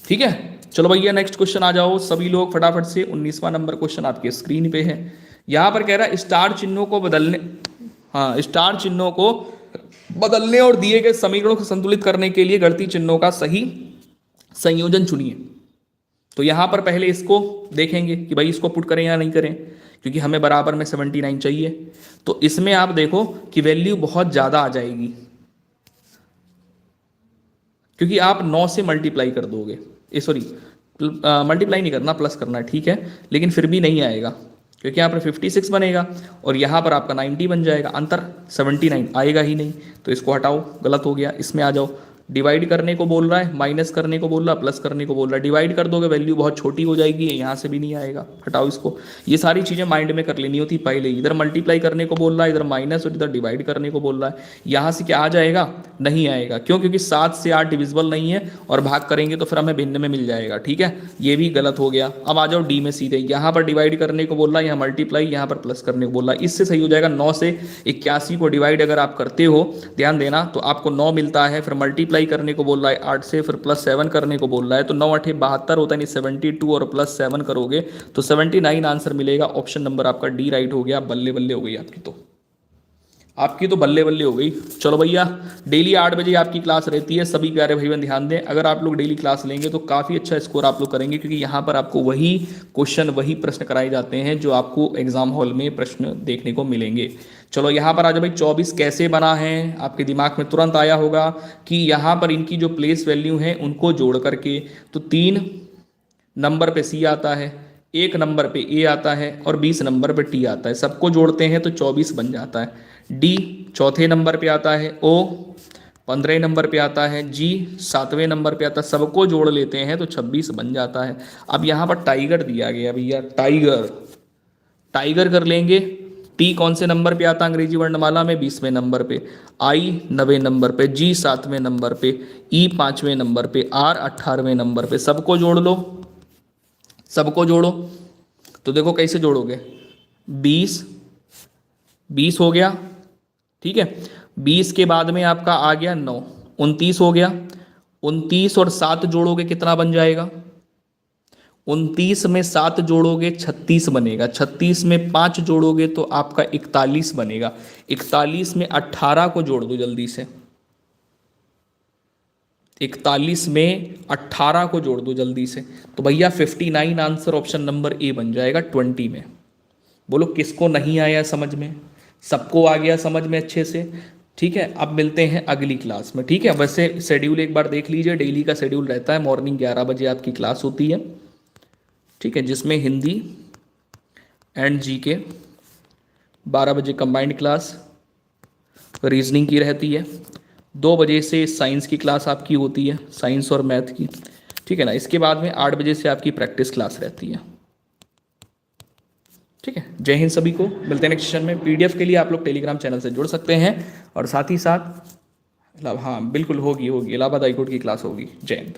ठीक है, चलो भैया नेक्स्ट क्वेश्चन आ जाओ सभी लोग फटाफट से। 19वां नंबर क्वेश्चन आपके स्क्रीन पे है। यहां पर कह रहा है स्टार चिन्हों को बदलने, हाँ, स्टार चिन्हों को बदलने और दिए गए समीकरणों को संतुलित करने के लिए गणितीय चिन्हों का सही संयोजन चुनिए। तो यहां पर पहले इसको देखेंगे कि भाई इसको पुट करें या नहीं करें, क्योंकि हमें बराबर में 79 चाहिए। तो इसमें आप देखो कि वैल्यू बहुत ज्यादा आ जाएगी, क्योंकि आप 9 से मल्टीप्लाई कर दोगे, सॉरी मल्टीप्लाई नहीं करना, प्लस करना है, ठीक है, लेकिन फिर भी नहीं आएगा, क्योंकि यहाँ पर 56 बनेगा और यहाँ पर आपका 90 बन जाएगा, अंतर 79 आएगा ही नहीं। तो इसको हटाओ, गलत हो गया। इसमें आ जाओ, डिवाइड करने को बोल रहा है, माइनस करने को बोल रहा है, प्लस करने को बोल रहा है। डिवाइड कर दोगे वैल्यू बहुत छोटी हो जाएगी, यहाँ से भी नहीं आएगा, हटाओ इसको। ये सारी चीज़ें माइंड में कर लेनी होती पहले। इधर मल्टीप्लाई करने को बोल रहा है, इधर माइनस, और इधर डिवाइड करने को बोल रहा है। यहाँ से क्या आ जाएगा? नहीं आएगा। क्यों? क्योंकि 7 से 8 डिविजिबल नहीं है और भाग करेंगे तो फिर हमें भिन्न में मिल जाएगा। ठीक है, ये भी गलत हो गया। अब आ जाओ डी में सीधे, यहाँ पर डिवाइड करने को बोल रहा है, यहाँ मल्टीप्लाई, यहाँ पर प्लस करने को बोल रहा है। इससे सही हो जाएगा 9 से 81 को डिवाइड अगर आप करते हो, ध्यान देना, तो आपको 9 मिलता है। फिर मल्टीप्लाई करने को बोल रहा है 8 से, फिर प्लस 7 करने को बोल रहा है, तो 9 8 72 होता है, नहीं 72 और प्लस 7 करोगे तो 79 आंसर मिलेगा। ऑप्शन नंबर आपका डी राइट हो गया। बल्ले बल्ले हो गई आपकी तो बल्ले बल्ले हो गई। चलो भैया, डेली 8 बजे आपकी क्लास रहती है, सभी प्यारे भाई बहन ध्यान दें। अगर आप लोग डेली क्लास लेंगे तो काफ़ी अच्छा स्कोर आप लोग करेंगे, क्योंकि यहाँ पर आपको वही क्वेश्चन, वही प्रश्न कराए जाते हैं जो आपको एग्जाम हॉल में प्रश्न देखने को मिलेंगे। चलो यहाँ पर आ जाओ भाई, 24 कैसे बना है? आपके दिमाग में तुरंत आया होगा कि यहाँ पर इनकी जो प्लेस वैल्यू है उनको जोड़ करके, तो 3 नंबर पे सी आता है, 1 नंबर पे ए आता है और 20 नंबर पे टी आता है। सबको जोड़ते हैं तो 24 बन जाता है। डी 4थे नंबर पे आता है, ओ 15 नंबर पे आता है, जी 7वें नंबर पे आता है। सबको जोड़ लेते हैं तो 26 बन जाता है। अब यहाँ पर टाइगर दिया गया भैया, टाइगर कर लेंगे। टी कौन से नंबर पे आता है अंग्रेजी वर्णमाला में? 20वें नंबर पे, आई 9वें नंबर पे, जी 7वें नंबर पे, ई 5वें नंबर पे, आर 18वें नंबर पे। सबको जोड़ लो, सबको जोड़ो। तो देखो कैसे जोड़ोगे, 20 हो गया, ठीक है। 20 के बाद में आपका आ गया 9, 29 हो गया। 29 और 7 जोड़ोगे कितना बन जाएगा? 29 में 7 जोड़ोगे 36 बनेगा। 36 में 5 जोड़ोगे तो आपका 41 बनेगा। 41 में 18 को जोड़ दो जल्दी से, 41 में 18 को जोड़ दो जल्दी से, तो भैया 59 आंसर ऑप्शन नंबर ए बन जाएगा 20 में। बोलो किसको नहीं आया समझ में? सबको आ गया समझ में अच्छे से? ठीक है, अब मिलते हैं अगली क्लास में। ठीक है, वैसे शेड्यूल एक बार देख लीजिए, डेली का शेड्यूल रहता है। मॉर्निंग 11 बजे आपकी क्लास होती है, ठीक है, जिसमें हिंदी एंड जीके, 12 बजे कंबाइंड क्लास रीजनिंग की रहती है, 2 बजे से साइंस की क्लास आपकी होती है, साइंस और मैथ की, ठीक है ना। इसके बाद में 8 बजे से आपकी प्रैक्टिस क्लास रहती है। ठीक है, जय हिंद सभी को, मिलते हैं नेक्स्ट सेशन में। पीडीएफ के लिए आप लोग टेलीग्राम चैनल से जुड़ सकते हैं, और साथ ही साथ हाँ बिल्कुल होगी इलाहाबाद हाईकोर्ट की क्लास होगी। जय हिंद।